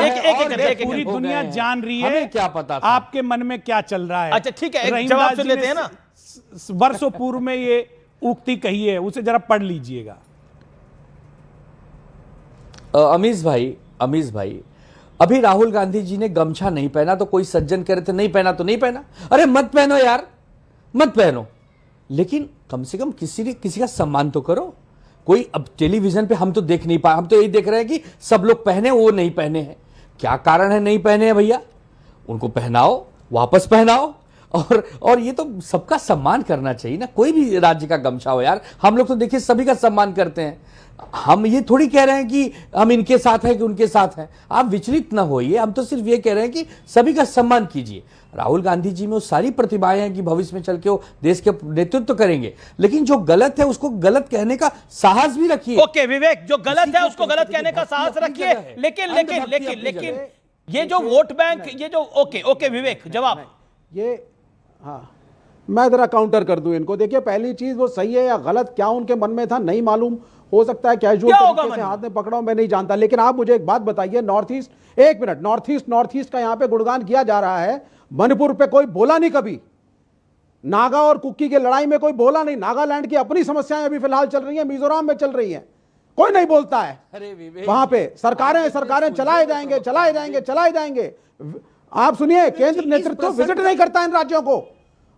पूरी दुनिया जान रही है, हमें क्या पता था? आपके मन में क्या चल रहा है। अच्छा ठीक है, एक जवाब तो लेते हैं ना। वर्षों पूर्व में ये उक्ति कही है, उसे जरा पढ़ लीजिएगा। अमीश भाई अभी राहुल गांधी जी ने गमछा नहीं पहना तो कोई सज्जन कह रहे थे नहीं पहना तो नहीं पहना, अरे मत पहनो यार, मत पहनो, लेकिन कम से कम किसी का सम्मान तो करो। कोई अब टेलीविजन पे हम तो देख नहीं पाए, हम तो यही देख रहे हैं कि सब लोग पहने, वो नहीं पहने हैं। क्या कारण है नहीं पहने हैं भैया? उनको पहनाओ, वापस पहनाओ, और ये तो सबका सम्मान करना चाहिए ना। कोई भी राज्य का गमछा हो यार, हम लोग तो देखिए सभी का सम्मान करते हैं। हम ये थोड़ी कह रहे हैं कि हम इनके साथ हैं कि उनके साथ हैं, आप विचलित ना होइए। हम तो सिर्फ ये कह रहे हैं कि सभी का सम्मान कीजिए। राहुल गांधी जी में वो सारी प्रतिभाएं हैं कि भविष्य में चल के वो देश के नेतृत्व करेंगे, लेकिन जो गलत है उसको गलत कहने का साहस भी रखिए। ओके विवेक, जो गलत है उसको गलत कहने का साहस रखिए, लेकिन ये जो वोट बैंक, ये जो ओके विवेक जवाब ये, हाँ मैं जरा काउंटर कर दूं इनको। देखिए पहली चीज वो सही है या गलत, क्या उनके मन में था नहीं मालूम, हो सकता है कैजुअल तरीके से हाथ में पकड़ा, मैं नहीं जानता। लेकिन आप मुझे एक बात बताइए, नॉर्थ ईस्ट, एक मिनट, नॉर्थ ईस्ट का यहां पे गुणगान किया जा रहा है, मणिपुर पे कोई बोला नहीं कभी, नागा और कुकी की लड़ाई में कोई बोला नहीं, नागालैंड की अपनी समस्याएं अभी फिलहाल चल रही हैं, मिजोरम में चल रही हैं, कोई नहीं बोलता है। वहां पे सरकारें चलाए जाएंगे। आप सुनिए, केंद्र नेतृत्व विजिट नहीं करता इन राज्यों को,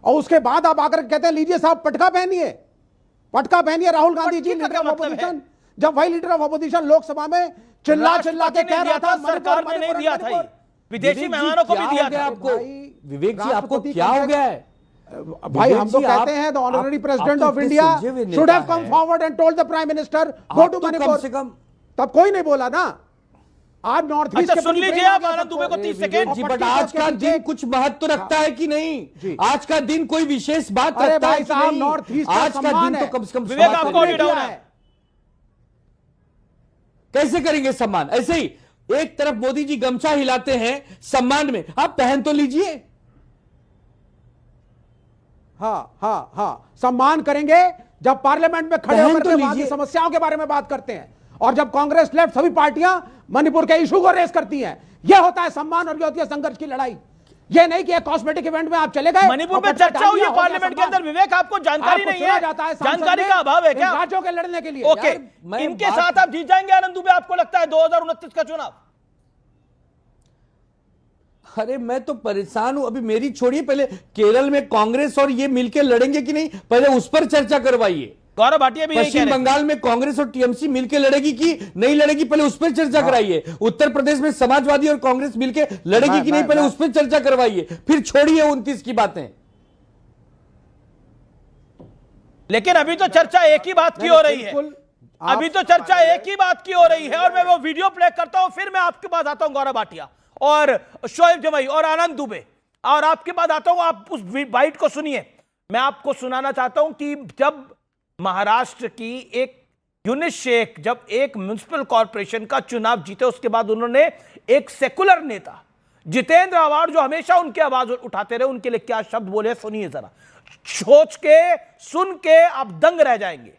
और उसके बाद आप आकर कहते हैं लीजिए साहब पटका पहनिए। Rahul Gandhi ji leader of opposition, जब वही लीडर ऑफ ऑपोजिशन लोकसभा में चिल्ला के कह रहा था सरकार ने नहीं दिया था, विदेशी मेहमानों को भी दिया था। आपको विवेक जी, आपको क्या हो गया है भाई? हम तो कहते हैं the honorary president of India should have come forward and told the prime minister go to Manipur, तब कोई नहीं बोला ना। आप नॉर्थ ईस्ट के, सुन लीजिए आप आनंद दुबे को 30 सेकंड जी, बट आज का दिन कुछ महत्व रखता है कि नहीं? आज का दिन कोई विशेष बात रखता है कि नहीं? नॉर्थ ईस्ट आज का दिन तो कम से कम विवेक आपको डाउन है, कैसे करेंगे सम्मान? ऐसे ही एक तरफ मोदी जी गमछा हिलाते हैं सम्मान में, आप पहन तो लीजिए। हाँ सम्मान करेंगे जब पार्लियामेंट में खड़े होकर वहां की समस्याओं के बारे में बात करते हैं, और जब कांग्रेस लेफ्ट सभी पार्टियां मणिपुर के इशू को रेस करती हैं, यह होता है सम्मान और यह होती है संघर्ष की लड़ाई। ये नहीं कि एक कॉस्मेटिक इवेंट में आप चले गए, मणिपुर में चर्चा हुई है पार्लियामेंट के अंदर। विवेक आपको जानकारी नहीं है, जानकारी का अभाव है क्या राज्यों के लड़ने के लिए? ओके, इनके साथ आप जीत जाएंगे आनंद दुबे, आपको लगता है 2029 का चुनाव? अरे मैं तो परेशान हूं, अभी मेरी छोड़िए, पहले केरल में कांग्रेस और ये मिलकर लड़ेंगे कि नहीं, पहले उस पर चर्चा करवाइए। गौरव भाटिया भी पश्चिम बंगाल में कांग्रेस और टीएमसी मिलकर लड़ेगी कि नहीं लड़ेगी, पहले उस पर चर्चा कराइए। उत्तर प्रदेश में समाजवादी और कांग्रेस मिलकर लड़ेगी कि नहीं, पहले उस पर चर्चा करवाइए, फिर छोड़िए 29 की बातें। लेकिन अभी तो चर्चा एक ही बात की हो रही है, अभी तो चर्चा एक ही बात की हो रही है, और मैं वो वीडियो प्ले करता हूं, फिर मैं आपके पास आता हूं गौरव भाटिया और शोएब जमई और आनंद दुबे, और आपके बाद आता हूं। आप उस बाइट को सुनिए। मैं आपको सुनाना चाहता हूं कि जब महाराष्ट्र की एक यूनिस शेख जब एक म्युनिसिपल कॉर्पोरेशन का चुनाव जीते, उसके बाद उन्होंने एक सेकुलर नेता जितेंद्र आव्हाड, जो हमेशा उनकी आवाज उठाते रहे, उनके लिए क्या शब्द बोले सुनिए जरा। सोच के सुन के आप दंग रह जाएंगे।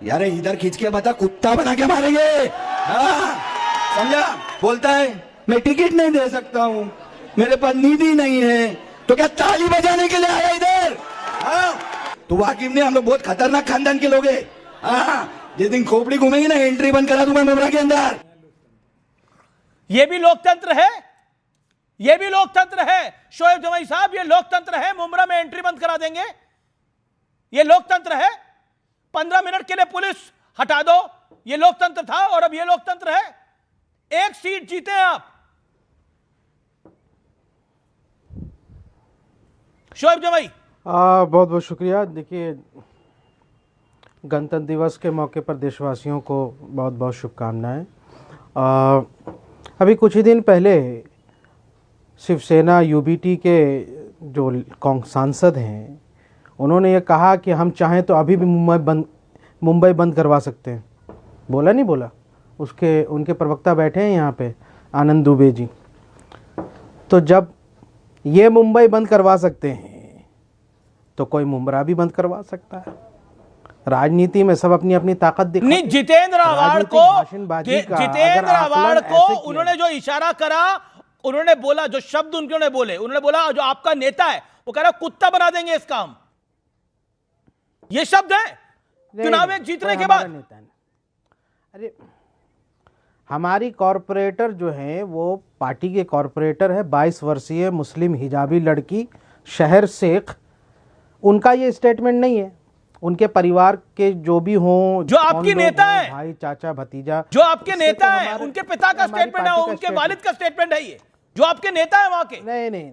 यार इधर खींच के बता, कुत्ता बना के मारेंगे, समझा? बोलता है मैं टिकट नहीं दे सकता हूं, मेरे पास निधि नहीं है, तो क्या ताली बजाने के लिए आया इधर? तो वाकिफ ने, हम लोग बहुत खतरनाक खानदान के लोग हैं। जिस दिन खोपड़ी घूमेंगे ना, एंट्री बंद करा दूंगा मुमरा के अंदर। ये भी लोकतंत्र है, ये भी लोकतंत्र है शोएब जमई साहब, ये लोकतंत्र है। मुमरा में एंट्री बंद करा देंगे, ये लोकतंत्र है। 15 मिनट के लिए पुलिस हटा दो, ये लोकतंत्र था और अब ये लोकतंत्र है। एक सीट जीते हैं आप शोएब जमई। बहुत बहुत शुक्रिया। देखिए, गणतंत्र दिवस के मौके पर देशवासियों को बहुत बहुत शुभकामनाएं। अभी कुछ ही दिन पहले शिवसेना यूबीटी के जो सांसद हैं, उन्होंने ये कहा कि हम चाहें तो अभी भी मुंबई बंद करवा सकते हैं। बोला नहीं बोला? उसके उनके प्रवक्ता बैठे हैं यहाँ पे, आनंद दुबे जी। तो जब ये मुंबई बंद करवा सकते हैं तो कोई मुंब्रा भी बंद करवा सकता है। राजनीति में सब अपनी अपनी ताकत दिखाते हैं। नहीं, जितेंद्र आव्हाड को उन्होंने जो इशारा करा, उन्होंने बोला, जो शब्द उन्होंने बोले, उन्होंने बोला जो आपका नेता है वो कह रहा कुत्ता बना देंगे इस काम, ये शब्द है चुनाव जीतने के बाद। अरे हमारी कॉरपोरेटर जो है वो पार्टी के कॉरपोरेटर है, 22 वर्षीय मुस्लिम हिजाबी लड़की, शहर शेख। उनका ये स्टेटमेंट नहीं है, उनके परिवार के जो भी हों, जो आपकी नेता है, भाई चाचा भतीजा, जो आपके नेता है, उनके पिता का स्टेटमेंट है, उनके वालिद का स्टेटमेंट है, ये जो आपके नेता है वहां के। नहीं,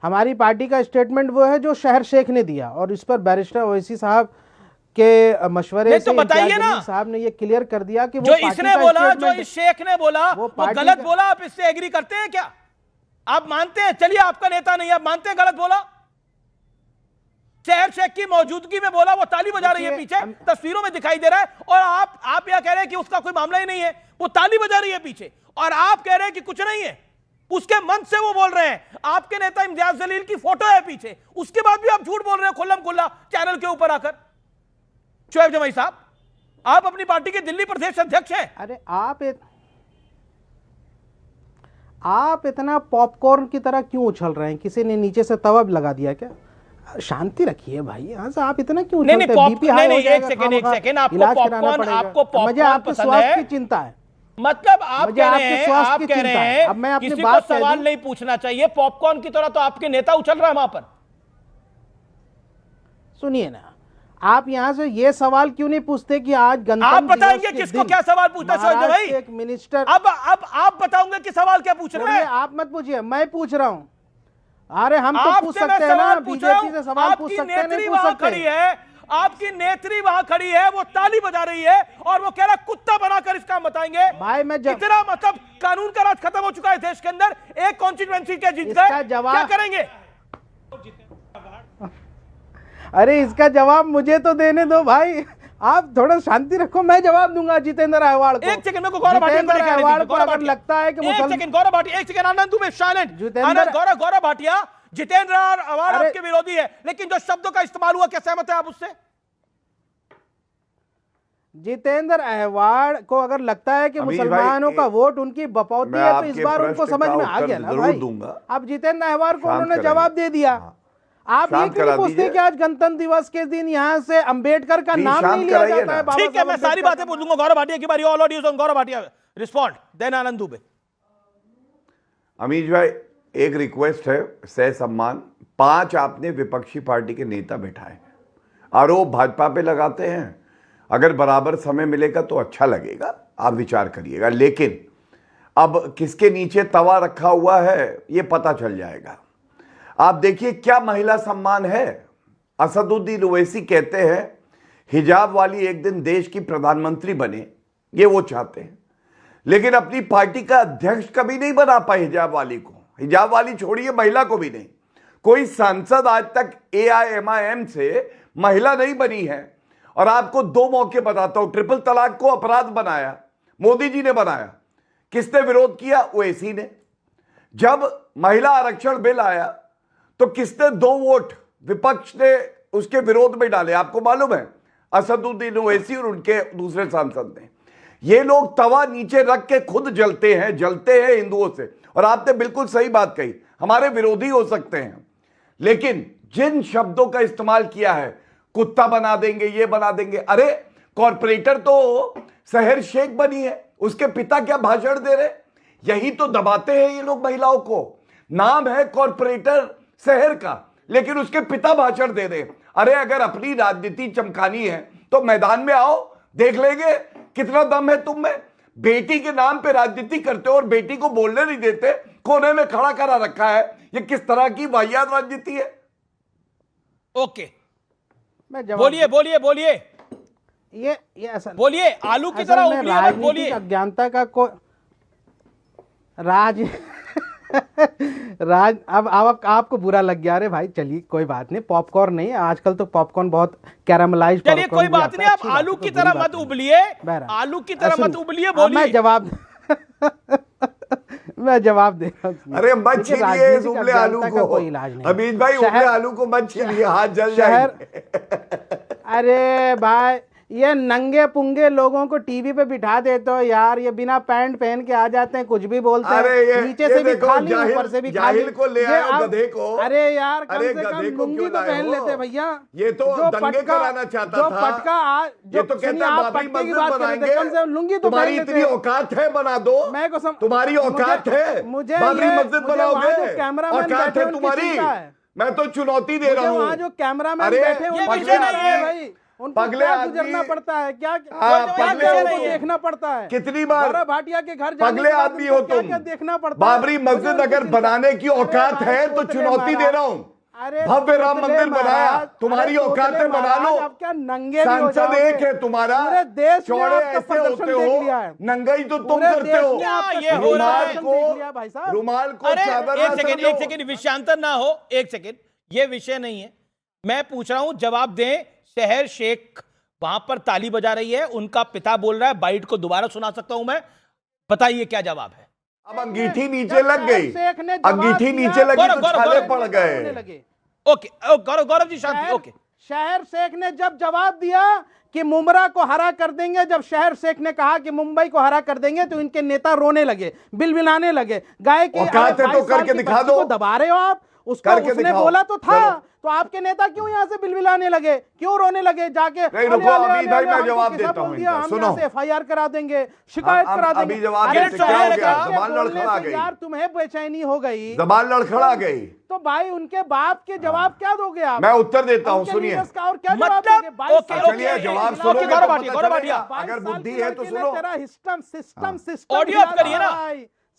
हमारी पार्टी का स्टेटमेंट वो है जो शहर शेख ने दिया, और इस पर बैरिस्टर ओवैसी साहब के मशवरे से बताइए ना, साहब ने ये क्लियर कर दिया कि वो जो इसने बोला, जो इस शेख ने बोला वो गलत बोला। आप इससे एग्री करते हैं क्या? आप मानते हैं? चलिए, आपका नेता नहीं, आप मानते हैं गलत बोला? शहर शेख की मौजूदगी में बोला, वो ताली बजा रही है पीछे, तस्वीरों में दिखाई दे रहा है, और आप यह कह रहे हैं कि उसका कोई मामला ही नहीं है, वो ताली बजा रही है पीछे, और आप कह रहे हैं कि कुछ नहीं है, उसके मन से वो बोल रहे हैं। आपके नेता इम्तियाज जलील की फोटो है पीछे, उसके बाद भी आप झूठ बोल रहे हैं खुल्लम खुल्ला चैनल के ऊपर आकर। शोएब जमाई साहब, आप अपनी पार्टी के दिल्ली प्रदेश अध्यक्ष हैं। अरे आप इतना पॉपकॉर्न की तरह क्यों उछल रहे हैं? किसी ने नीचे से तवा लगा दिया क्या? शांति रखिए भाई, यहाँ से आप इतना क्यों उछलते हैं? बीपी हाई हो जाएगा, एक सेकंड, आपको पॉपकॉर्न आपके स्वास्थ्य की चिंता है। मतलब आप कह रहे हैं अब मैं अपनी किसी बात को सवाल नहीं पूछना चाहिए, पॉपकॉर्न की तरह तो आपके नेता उछल रहा है वहां पर। सुनिए ना, आप यहां से ये सवाल क्यों नहीं पूछते कि आज गणतंत्र आप बताएंगे किसको क्या सवाल पूछना चाहिए भाई? एक मिनिस्टर, अब आप बताओगे कि सवाल क्या पूछ रहे हैं? आप मत पूछिए, मैं पूछ रहा हूं। अरे हम तो पूछ सकते हैं ना, बीजेपी से सवाल पूछ सकते हैं, नहीं पूछ सकते? आपकी नेत्री वहां खड़ी है, वो ताली बजा रही है, और वो कह रहा कुत्ता बनाकर इसका बताएंगे। भाई मैं इतना मतलब कानून का राज खत्म हो चुका है देश के अंदर, एक कॉन्स्टिट्यूएंसी के जीत गए, क्या करेंगे? अरे इसका जवाब मुझे तो देने दो भाई, आप थोड़ा शांति रखो, मैं जवाब दूंगा जितेंद्र अहवाड़ को। एक सेकंड, मेरे को गौरव भाटिया को अगर लगता है कि एक सेकंड गौरव भाटिया, एक सेकंड आनंद दुबे साइलेंट, गौरव भाटिया, जितेंद्र अहवाड़ आपके विरोधी है, लेकिन जो शब्दों का इस्तेमाल हुआ, क्या सहमत है आप उससे? जितेंद्र अहवाड़ को अगर लगता है कि मुसलमानों का वोट उनकी बपौती है, तो इस बार उनको समझ में आ गया ना भाई। अब जितेंद्र अहवाड़ को उन्होंने जवाब दे दिया। आप ये क्यों नहीं पूछते कि आज गणतंत्र दिवस के दिन यहाँ से अंबेडकर का नाम नहीं लिया जाता है? ठीक है, मैं सारी बातें पूछूंगा। गौरव भाटिया की बारी, all audios on Gaurav Bhatia, respond, then Anand Dubey. Amish भाई, एक रिक्वेस्ट है, सह सम्मान, 5 आपने विपक्षी पार्टी के नेता बैठाए, आरोप भाजपा पे लगाते हैं। अगर बराबर समय मिलेगा तो अच्छा लगेगा, आप विचार करिएगा, लेकिन अब किसके नीचे तवा रखा हुआ है ये पता चल जाएगा। आप देखिए क्या महिला सम्मान है। असदुद्दीन ओवैसी कहते हैं हिजाब वाली एक दिन देश की प्रधानमंत्री बने, ये वो चाहते हैं, लेकिन अपनी पार्टी का अध्यक्ष कभी नहीं बना पाए हिजाब वाली को। हिजाब वाली छोड़िए, महिला को भी नहीं। कोई सांसद आज तक AIMIM से महिला नहीं बनी है। और आपको 2 मौके बताता हूं, ट्रिपल तलाक को अपराध बनाया मोदी जी ने बनाया, किसने विरोध किया? ओवैसी ने। जब महिला आरक्षण बिल आया तो किसने 2 वोट विपक्ष ने उसके विरोध में डाले? आपको मालूम है, असदुद्दीन ओवैसी और उनके दूसरे सांसद ने। ये लोग तवा नीचे रख के खुद जलते हैं हिंदुओं से। और आपने बिल्कुल सही बात कही, हमारे विरोधी हो सकते हैं, लेकिन जिन शब्दों का इस्तेमाल किया है, कुत्ता बना देंगे, ये बना देंगे। अरे कॉर्पोरेटर तो शहर शेख बनी है, उसके पिता क्या भाषण दे रहे? यही तो दबाते हैं ये लोग महिलाओं को। नाम है कॉर्पोरेटर शहर का, लेकिन उसके पिता भाषण दे रहे। अरे अगर अपनी राजनीति चमकानी है तो मैदान में आओ, देख लेंगे कितना दम है तुम में। बेटी के नाम पे राजनीति करते हो और बेटी को बोलने नहीं देते, कोने में खड़ा करा रखा है। ये किस तरह की वाहियात राजनीति है? ओके, बोलिए ये ऐसा बोलिए, आलू की तरह उबलिए मत बोलिए। अज्ञानता का कोई राज अब आपको बुरा लग गया। अरे भाई चलिए कोई बात नहीं, पॉपकॉर्न नहीं, आजकल तो पॉपकॉर्न बहुत कैरामलाइज। चलिए कोई बात नहीं, आप आलू की तरह मत उबलिए, आलू की तरह मत उबलिए, बोलिए। मैं जवाब मैं जवाब दे रहा हूं। अरे मत छीनिए इस उबले आलू को, कोई इलाज नहीं। अमीन भाई उबले आलू को मत छीनिए, हाथ जल जाएंगे। अरे भाई ये नंगे पुंगे लोगों को टीवी पे बिठा देते हो यार, ये बिना पैंट पहन के आ जाते हैं, कुछ भी बोलते हैं, नीचे से भी खाली ऊपर से भी खाली। को ले आए गधे को। अरे यार कम से कम लुंगी तो पहन लेते भैया। ये तो दंगे कराना चाहता था। जो पटका ये तो कहता है बाबरी मस्जिद बनाएंगे, कम से कम लुंगी तो तुम्हारी इतनी औकात है बना दो, मैं को तुम्हारी औकात है, मुझे बाबरी मस्जिद बनाओगे, औकात है तुम्हारी। मैं तो चुनौती दे रहा हूँ। वहाँ जो कैमरामैन बैठे हैं भाई, उनको क्या गुजरना पड़ता है, क्या देखना पड़ता है, कितनी बार गौरव भाटिया के घर पगले आदमी हो तुम। क्या देखना पड़ता है। बाबरी मस्जिद अगर बनाने की औकात है तो चुनौती दे रहा हूँ। भव्य राम मंदिर बनाया, तुम्हारी औकात है, बना लो। आप क्या नंगे सांसद एक है तुम्हारा, पूरे देश चौड़े ऐसे होते हो, नंगाई तो तुम करते हो। रुमाल को एक सेकंड विषयांतर ना हो, एक सेकंड, ये विषय नहीं है, मैं पूछ रहा हूं, जवाब दें। शहर शेख वहां पर ताली बजा रही है, उनका पिता बोल रहा है, बाइट को दोबारा सुना सकता हूं मैं, बताइए क्या जवाब है। अब अंगीठी नीचे लग गई, अंगीठी नीचे लगी तो छाले पड़ गए। ओके गौरव जी शांति। ओके, शहर शेख ने जब जवाब दिया कि मुमरा को हरा कर देंगे, जब शहर शेख ने कहा कि मुंबई को हरा कर देंगे, तो इनके नेता रोने लगे, बिलबिलाने लगे, गाय की औकात है तो करके दिखा दो। दबा रहे हो आप उसको, उसने बोला तो था, तो आपके नेता क्यों यहाँ से बिलबिलाने लगे, क्यों रोने लगे? जाके नहीं रुको अभी भाई, मैं जवाब देता हूँ, सुनो, हम FIR करा देंगे, शिकायत करा देंगे। अभी जवाब देते क्या हो गया? जबान लड़खड़ा गई यार, तुम्हें बेचैनी हो गई, जबान लड़खड़ा गई, तो भाई उनके बाप के जवाब क्या दोगे आप? मैं उत्तर देता हूँ, सुनिए। और क्या जवाब दोगे? चलिए जवाब सुनो, अगर बुद्धि है तो सुनो। तेरा सिस्टम ऑडियो ऑफ करिए ना।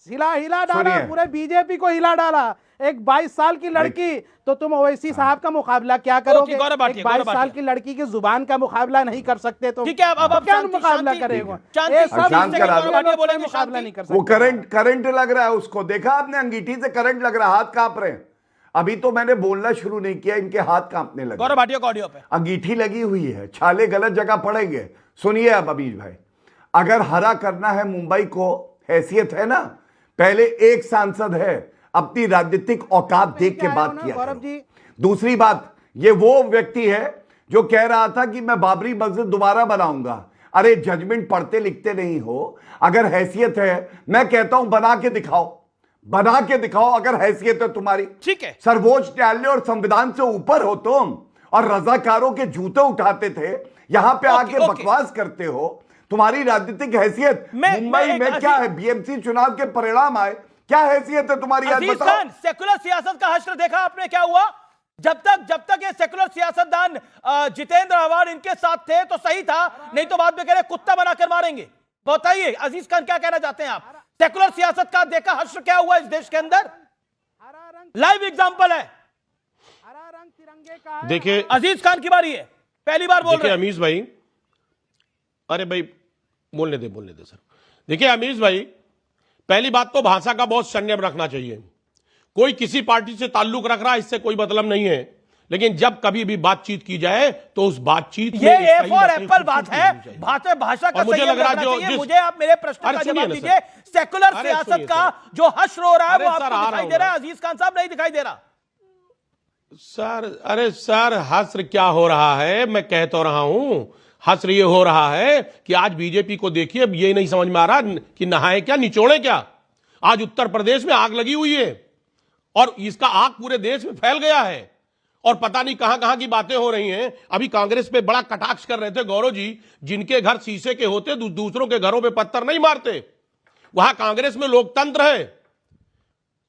हिला डाला, पूरे बीजेपी को हिला डाला। एक 22 साल की लड़की, तो तुम ओवैसी साहब का मुकाबला क्या करोगे? एक 22 साल की लड़की की जुबान का मुकाबला नहीं कर सकते तो ठीक है, अब क्या मुकाबला करेगा? मुकाबला नहीं कर सकते। वो करंट लग रहा है उसको, देखा आपने, अंगीठी से करंट लग रहा है, हाथ कांप रहे हैं। अभी तो मैंने बोलना शुरू नहीं किया, इनके हाथ कांपने लगे। गौरव भाटिया को ऑडियो पे अंगीठी लगी हुई है, छाले गलत जगह पड़ेंगे। सुनिए अब अमीर भाई, अगर हरा करना है मुंबई को, हैसियत है ना, पहले एक सांसद है, अपनी राजनीतिक औकात देख के बात किया करो। दूसरी बात, ये वो व्यक्ति है जो कह रहा था कि मैं बाबरी मस्जिद दोबारा बनाऊंगा। अरे जजमेंट पढ़ते लिखते नहीं हो, अगर हैसियत है, मैं कहता हूं बना के दिखाओ, बना के दिखाओ अगर हैसियत है तुम्हारी। ठीक है, सर्वोच्च न्यायालय और संविधान से ऊपर हो तुम, और रजाकारों के जूते उठाते थे, यहां पे आके बकवास करते हो। तुम्हारी राजनीतिक हैसियत मुंबई में क्या है? BMC चुनाव के परिणाम आए, क्या हैसियत है तुम्हारी? अजीज खान, सेकुलर सियासत का हश्र देखा आपने क्या हुआ? जब तक ये सेकुलर सियासतदान जितेंद्र आव्हाड इनके साथ थे तो सही था, नहीं तो बाद में कह रहे कुत्ता बनाकर मारेंगे। बताइए अजीज खान क्या कहना चाहते हैं आप? सेकुलर सियासत का देखा हश्र क्या हुआ इस देश के अंदर? लाइव एग्जांपल है। हरा रंग तिरंगे का है। देखिए अजीज खान की बारी है, पहली बार बोल रहे हैं। अमीश भाई, अरे भाई बोलने दे सर। देखिए अमीश भाई, पहली बात तो भाषा का बहुत संयम रखना चाहिए। कोई किसी पार्टी से ताल्लुक रख रहा है, इससे कोई मतलब नहीं है, लेकिन जब कभी भी बातचीत की जाए तो उस बातचीत ये ए फॉर एप्पल बात है, भाषा का मुझे लग रहा है मुझे आप मेरे प्रश्न का जवाब दीजिए। सेकुलर सियासत का जो हश्र हो रहा है वो आपको दिखाई दे रहा है, अजीज खान साहब नहीं दिखाई दे रहा। सर, अरे सर, हश्र क्या हो रहा है? मैं कह तो रहा हूं, हश्र ये हो रहा है कि आज बीजेपी को देखिए, ये नहीं समझ में आ रहा कि नहाए क्या निचोड़े क्या। आज उत्तर प्रदेश में आग लगी हुई है और इसका आग पूरे देश में फैल गया है और पता नहीं कहां कहां की बातें हो रही हैं। अभी कांग्रेस पे बड़ा कटाक्ष कर रहे थे गौरव जी, जिनके घर शीशे के होते दूसरों के घरों पे पत्थर नहीं मारते। वहां कांग्रेस में लोकतंत्र है,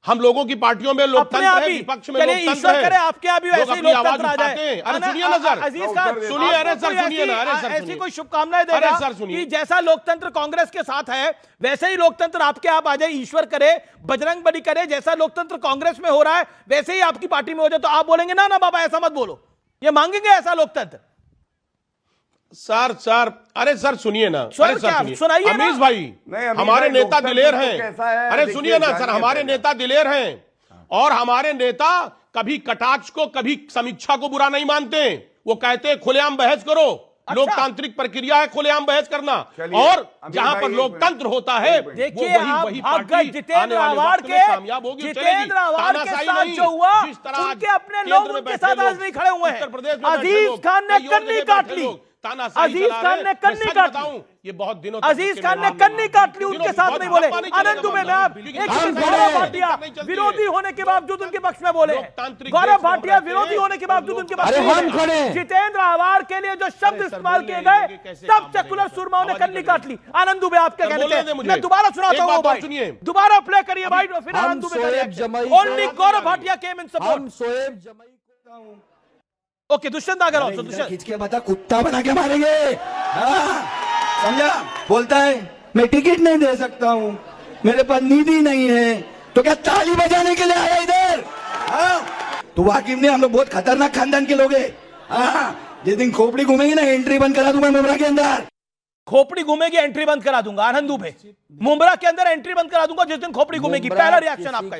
हम लोगों की पार्टियों में लोकतंत्र है, विपक्ष में लोकतंत्र है। आपके यहाँ भी वैसे ही लोकतंत्र आ जाए। अरे सुनिए ना सर, अजीज खान सुनिए, अरे सर सुनिए ना, अरे सर ऐसी कोई शुभकामनाएं देगा कि जैसा लोकतंत्र कांग्रेस के साथ है वैसे ही लोकतंत्र आपके आप आ जाए, ईश्वर करे, बजरंग बली करे, जैसा लोकतंत्र कांग्रेस में हो रहा है वैसे ही आपकी पार्टी में हो जाए, तो आप बोलेंगे ना ना बाबा ऐसा मत बोलो, ये मांगेंगे ऐसा लोकतंत्र? सर, अरे सर सुनिए ना, अरे सर सुनिए, अमीश भाई हमारे नेता दिलेर हैं। अरे सुनिए ना सर, हमारे नेता दिलेर हैं, और हमारे नेता कभी कटाक्ष को, कभी समीक्षा को बुरा नहीं मानते। वो कहते हैं खुलेआम बहस करो, लोकतांत्रिक प्रक्रिया है खुलेआम बहस करना, और जहां पर लोकतंत्र होता है देखिए आप भाग गए जितेंद्र आवाड़ के, जितेंद्र आवाड़ के साथ जो हुआ उनके अपने लोग उनके साथ आज नहीं खड़े हुए हैं। अजीज खान ने कन्नी काट ली, अजीज खान ने कन्नी काट ली, ये बहुत दिनों अजीज खान ने कन्नी काट ली, उनके साथ नहीं बोले। आनंद दुबे में आप गौरव भाटिया विरोधी होने के बावजूद उनके पक्ष में बोले, गौरव भाटिया विरोधी होने के बावजूद उनके पक्ष में बोले। जितेंद्र आवाड़ के लिए जो शब्द इस्तेमाल किए गए सब सेकुलर सुरमाओं ने कन्नी काट ली। आनंद दुबे आपके कहने थे, मैं दोबारा सुनाता हूं भाई, दोबारा प्ले करिए भाई, फिर Anand Dubey only Gaurav Bhatia came in support. Shoaib Jamai को ओके दुष्यंत नागर, दुष्यंत खींच के बता कुत्ता बना के मारेंगे, समझा? बोलता है मैं टिकट नहीं दे सकता हूं, मेरे पास निधि नहीं है, तो क्या ताली बजाने के लिए आया इधर? तो वाकिफ ने हम लोग बहुत खतरनाक खानदान के लोग हैं। जिस दिन खोपड़ी घूमेगी ना एंट्री बंद करा दूंगा मुमरा के अंदर। खोपड़ी घूमेगी एंट्री बंद करा दूंगा आनंद दुबे, मुमरा के अंदर एंट्री बंद करा दूंगा जिस दिन खोपड़ी घूमेगी। पहला रिएक्शन आपका।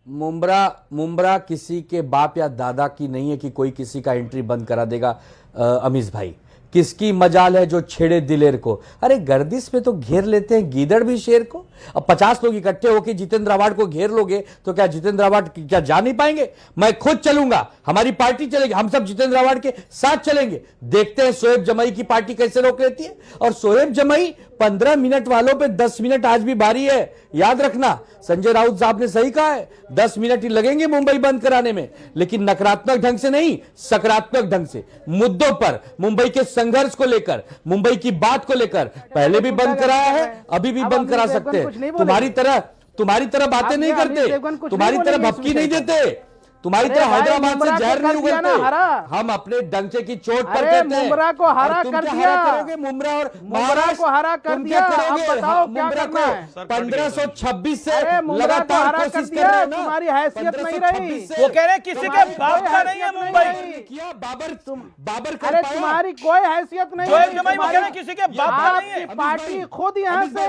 मुमरा किसी के बाप या दादा की नहीं है कि कोई किसी का एंट्री बंद करा देगा। अमीश भाई, किसकी मजाल है जो छेड़े दिलेर को? अरे गर्दिश में तो घेर लेते हैं गीदड़ भी शेर को। अब 50 लोग इकट्ठे होकर जितेंद्र आवाड़ को घेर लोगे तो क्या जितेंद्र आवाड़ क्या जा नहीं पाएंगे? मैं खुद चलूंगा, हमारी पार्टी चलेगी, हम सब जितेंद्र आवाड़ के साथ चलेंगे। देखते हैं शोएब जमाई की पार्टी कैसे रोक लेती है। और शोएब जमाई 15 मिनट वालों पे 10 मिनट आज भी बारी है, याद रखना। संजय राउत साहब ने सही कहा है, 10 मिनट ही लगेंगे मुंबई बंद कराने में, लेकिन नकारात्मक ढंग से नहीं, सकारात्मक ढंग से, मुद्दों पर, मुंबई के संघर्ष को लेकर, मुंबई की बात को लेकर पहले भी बंद कराया है, अभी भी बंद करा सकते हैं। तुम्हारी तरह बातें नहीं करते, तुम्हारी तरह भपकी नहीं देते, तुम्हारी तरह हैदराबाद से जहर नहीं उगलते। हम अपने डंके की चोट पर कहते हैं। मुमरा को हरा कर दिया, करोगे मुमरा और मुमरा को हरा कर दिया। अब बताओ क्या करना है? 1526 से लगातार कोशिश कर रहे हैं ना, तुम्हारी हैसियत नहीं रही। वो कह रहे हैं किसी के बाप का नहीं है मुंबई किया। बाबर अरे तुम्हारी कोई हैसियत नहीं है, किसी के बाप का नहीं है। पार्टी खुद यहाँ से,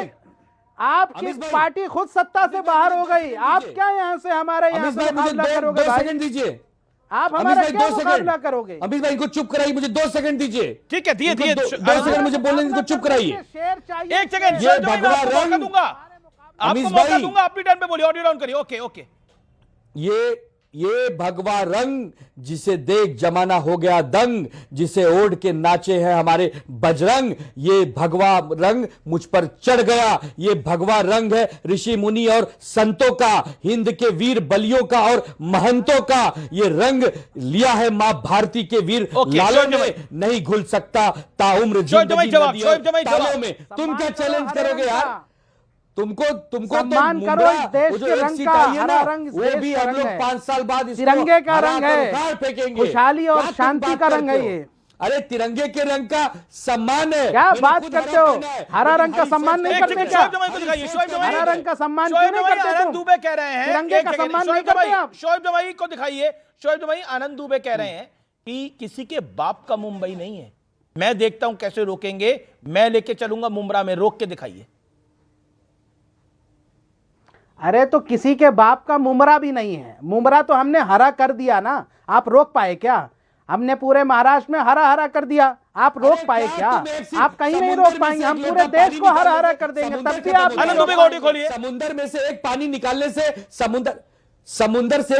आपकी पार्टी खुद सत्ता से बाहर हो गई, आप क्या यहाँ से हमारे यहाँ से मुकाबला करोगे? 2 सेकंड दीजिए, आप हमारा क्या मुकाबला करोगे? अमीश भाई को चुप कराइए, मुझे 2 सेकंड दीजिए। ठीक है, दिए 2 सेकंड मुझे बोलने दीजिए, चुप कराइए। शेर चाहिए, 1 सेकंड, ये भगवा रंग दूंगा, आपको मौका दूंगा, अपनी टर्न पे बोलिए, ऑडियो डाउन करिए। Okay okay. ये भगवा रंग जिसे देख जमाना हो गया दंग, जिसे ओढ़ के नाचे हैं हमारे बजरंग, ये भगवा रंग मुझ पर चढ़ गया। ये भगवा रंग है ऋषि मुनि और संतों का, हिंद के वीर बलियों का और महंतों का। ये रंग लिया है मां भारती के वीर लालों ने, नहीं घुल सकता ताउम्र जिंदगी तालों में। तुम क्या चैलेंज करोगे यार? तुमको सम्मान करो इस देश के रंग का, हरा रंग वो भी हम लोग 5 साल बाद तिरंगे का रंग है, फेंकेंगे। खुशहाली और शांति का रंग है ये। अरे तिरंगे के रंग का सम्मान है, क्या बात करते हो? हरा रंग का सम्मान नहीं करते क्या? हरा रंग का सम्मान क्यों नहीं करते? आनंद दुबे कह रहे हैं तिरंगे का सम्मान नहीं करते आप? शोएब जमाई को दिखाइए। शोएब जमाई, आनंद दुबे कह रहे हैं कि किसी के बाप का मुंबई नहीं है, मैं देखता हूं कैसे रोकेंगे, मैं लेके चलूंगा मुमरा में, रोक के दिखाइए। अरे तो किसी के बाप का मुमरा भी नहीं है, मुमरा तो हमने हरा कर दिया ना, आप रोक पाए क्या? हमने पूरे महाराष्ट्र में हरा हरा कर दिया, आप रोक पाए क्या? आप कहीं नहीं रोक पाएंगे, हम पूरे देश को हरा हरा कर देंगे, तब भी आप समुद्र में से एक पानी निकालने से समुद्र से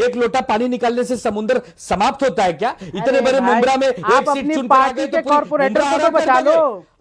एक लोटा पानी निकालने से समुद्र समाप्त होता है क्या? इतने बड़े मुमरा में आप अपनी पार्टी के कॉर्पोरेटर को तो बचा लो,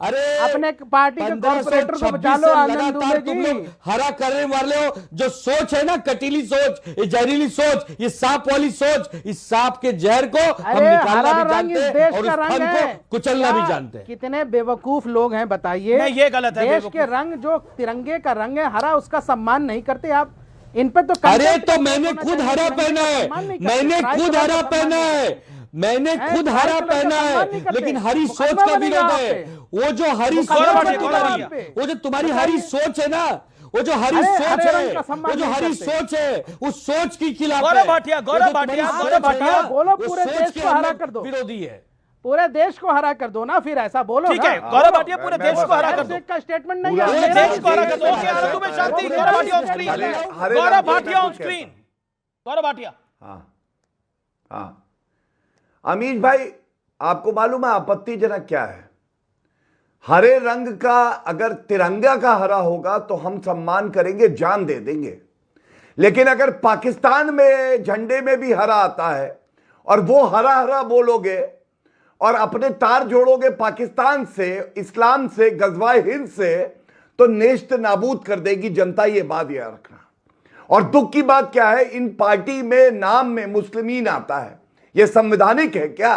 अरे अपने पार्टी के कॉर्पोरेटर को बचा लो। आनंद दुबे जी, हरा करने वाले हो, जो सोच है ना, कटीली सोच, ये जहरीली सोच, ये सांप वाली सोच, इस सांप के जहर को हम निकालना भी जानते हैं और उस फन को कुचलना भी जानते हैं। कितने बेवकूफ लोग हैं बताइए। ये गलत है। देश के रंग जो तिरंगे का रंग है हरा, उसका सम्मान नहीं करते आप। इन पे तो अरे तो मैंने खुद हरा पहना है, मैंने खुद हरा पहना है, मैंने खुद हरा पहना है, लेकिन हरी सोच का विरोध है। वो जो हरी सोच है तुम्हारी, वो जो तुम्हारी हरी सोच है ना, वो जो हरी सोच है, वो जो हरी सोच है, उस सोच की खिलाफ गौरव भाटिया बोलो, पूरे देश को हरा कर दो। विरोधी है। पूरे देश को हरा कर दो ना, फिर ऐसा बोलो। ठीक है गौरव भाटिया, पूरे देश को हरा कर दो का स्टेटमेंट नहीं पूरे है, देश को हरा कर दो। ओके आरतू में शांति। Gaurav Bhatia on screen, Gaurav Bhatia on screen, Gaurav Bhatia. हाँ अमीश भाई, आपको मालूम है आपत्तिजनक क्या है? हरे रंग का अगर तिरंगा का हरा होगा तो हम सम्मान करेंगे, जान दे देंगे। लेकिन अगर पाकिस्तान में झंडे में भी हरा आता है और वो हरा हरा बोलोगे और अपने तार जोड़ोगे पाकिस्तान से, इस्लाम से, गजवाए हिंद से, तो नेस्त नाबूद कर देगी जनता। ये बात याद रखना। और दुख की बात क्या है, इन पार्टी में नाम में मुस्लिमीन आता है। ये संवैधानिक है क्या?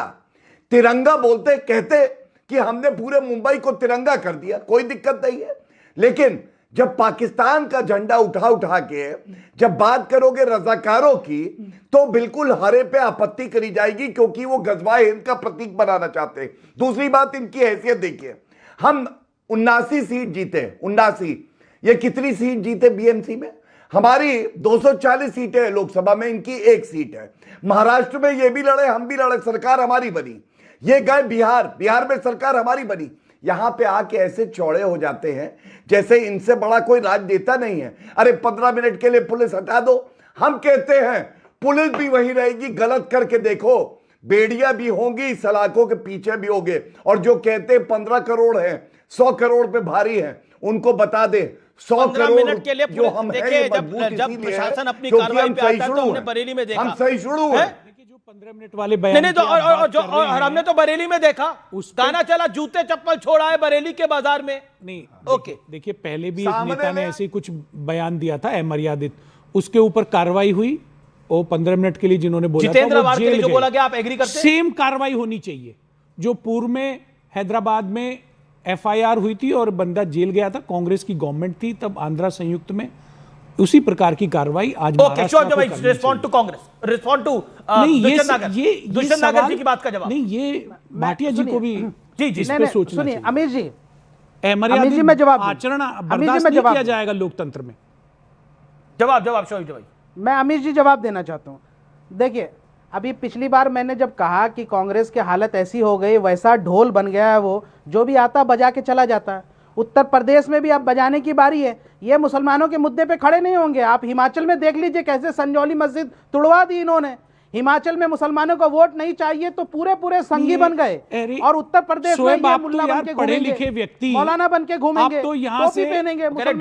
तिरंगा बोलते कहते कि हमने पूरे मुंबई को तिरंगा कर दिया, कोई दिक्कत नहीं है। लेकिन जब पाकिस्तान का झंडा उठा के जब बात करोगे रजाकारों की, तो बिल्कुल हरे पे आपत्ति करी जाएगी, क्योंकि वो गजवाए हिंद का प्रतीक बनाना चाहते हैं। दूसरी बात, इनकी हैसियत देखिए, हम 79 सीट जीते, 79। ये कितनी सीट जीते बीएमसी में? हमारी 240 सीटें हैं लोकसभा में, इनकी 1 सीट है। महाराष्ट्र में ये भी लड़े, हम भी लड़े, सरकार हमारी बनी। ये गए बिहार में सरकार हमारी बनी। यहां पे आके ऐसे चौड़े हो जाते हैं जैसे इनसे बड़ा कोई राजनेता नहीं है। अरे 15 मिनट के लिए पुलिस हटा दो, हम कहते हैं पुलिस भी वही रहेगी, गलत करके देखो, बेड़ियां भी होंगी, सलाखों के पीछे भी होंगे। और जो कहते हैं 15 करोड़ है, 100 करोड़ पे भारी है, उनको बता दे 100 करोड़ मिनट के लिए जो हम देखिए, जब प्रशासन अपनी कार्रवाई पे आता है तो हमने बरेली में देखा, हम सही शुरू है। 15 मिनट वाले बयान नहीं तो और हमने तो बरेली में देखा, गाना चला जूते चप्पल छोड़ा है बरेली के बाजार में। नहीं ओके, देखिए पहले भी एक नेता ने ऐसे कुछ बयान दिया था अमर्यादित, उसके ऊपर कार्रवाई हुई। वो 15 मिनट के लिए जिन्होंने बोला जितेंद्र था, आभार के लिए जो बोला गया, आप एग्री करते हैं? सेम कार्रवाई होनी चाहिए जो पूर्व में हैदराबाद में एफआईआर हुई थी और बंदा जेल गया था, कांग्रेस की गवर्नमेंट थी तब, आंध्रा संयुक्त में, उसी प्रकार की कार्रवाई आज respond to Congress, respond to Dushyant Nagar ji की बात का जवाब नहीं, ये भाटिया जी को भी जी इस पे सोचना सुनिए। चाहिए। अमीर जी, अमर्यादित मैं जवाब आचरण बर्दाश्त नहीं किया जाएगा लोकतंत्र में। जवाब शोएब भाई। मैं अमीर जी जवाब देना चाहता हूं। देखिए, अभी पिछली बार मैंने जब कहा कि कांग्रेस की हालत ऐसी हो गई, वैसा ढोल बन गया है, वो जो भी आता बजा के चला जाता है। उत्तर प्रदेश में भी अब बजाने की बारी है। ये मुसलमानों के मुद्दे पे खड़े नहीं होंगे। आप हिमाचल में देख लीजिए कैसे संजौली मस्जिद तुड़वा दी इन्होंने। हिमाचल में मुसलमानों को वोट नहीं चाहिए तो पूरे संगी बन गए, और उत्तर प्रदेश में ये मुल्ला बन के पढ़े लिखे व्यक्ति, मौलाना बन के घूमेंगे, तो यहाँ से पहनेंगे, आपने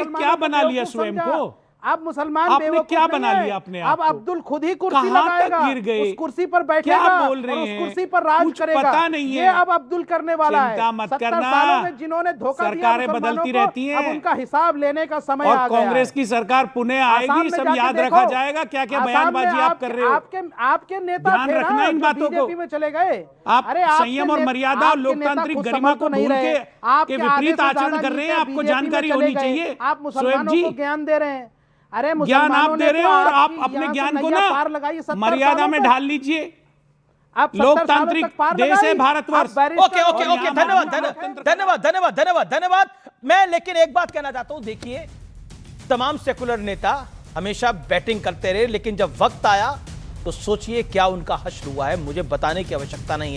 क्या बना लिया स्वयं को? अब मुसलमान आपने क्या बना लिया अपने आप अब अब्दुल खुद ही कुर्सी लगाएगा, गिर गए, उस कुर्सी पर बैठेगा, क्या बोल रहे और उस हैं? कुर्सी पर राज कुछ करेगा। पता नहीं है। ये अब अब्दुल करने वाला है। चिंता मत 70 करना, सालों में जिन्होंने धोखा दिया सरकारें मुसलमानों बदलती को, रहती हैं, अब उनका हिसाब लेने का समय आ गया। कांग्रेस की सरकार पुणे आएगी, सब याद रखा जाएगा। क्या क्या बयानबाजी आप कर रहे हो? आपके नेता ध्यान रखना इन बातों को। में चले गए, आप संयम और मर्यादा और लोकतांत्रिक गरिमा को भूल के विपरीत आचरण कर रहे हैं। आपको जानकारी होनी चाहिए। आप मुसलमानों को ज्ञान दे रहे हैं। अरे ज्ञान आप दे रहे हो और आप अपने ज्ञान को ना मर्यादा में ढाल लीजिए। लोकतांत्रिक देश है भारतवर्ष। ओके, धन्यवाद। मैं लेकिन एक बात कहना चाहता हूं, देखिए तमाम सेकुलर नेता हमेशा बैटिंग करते रहे, लेकिन जब वक्त आया तो सोचिए क्या उनका हश्र हुआ है। मुझे बताने की आवश्यकता नहीं है।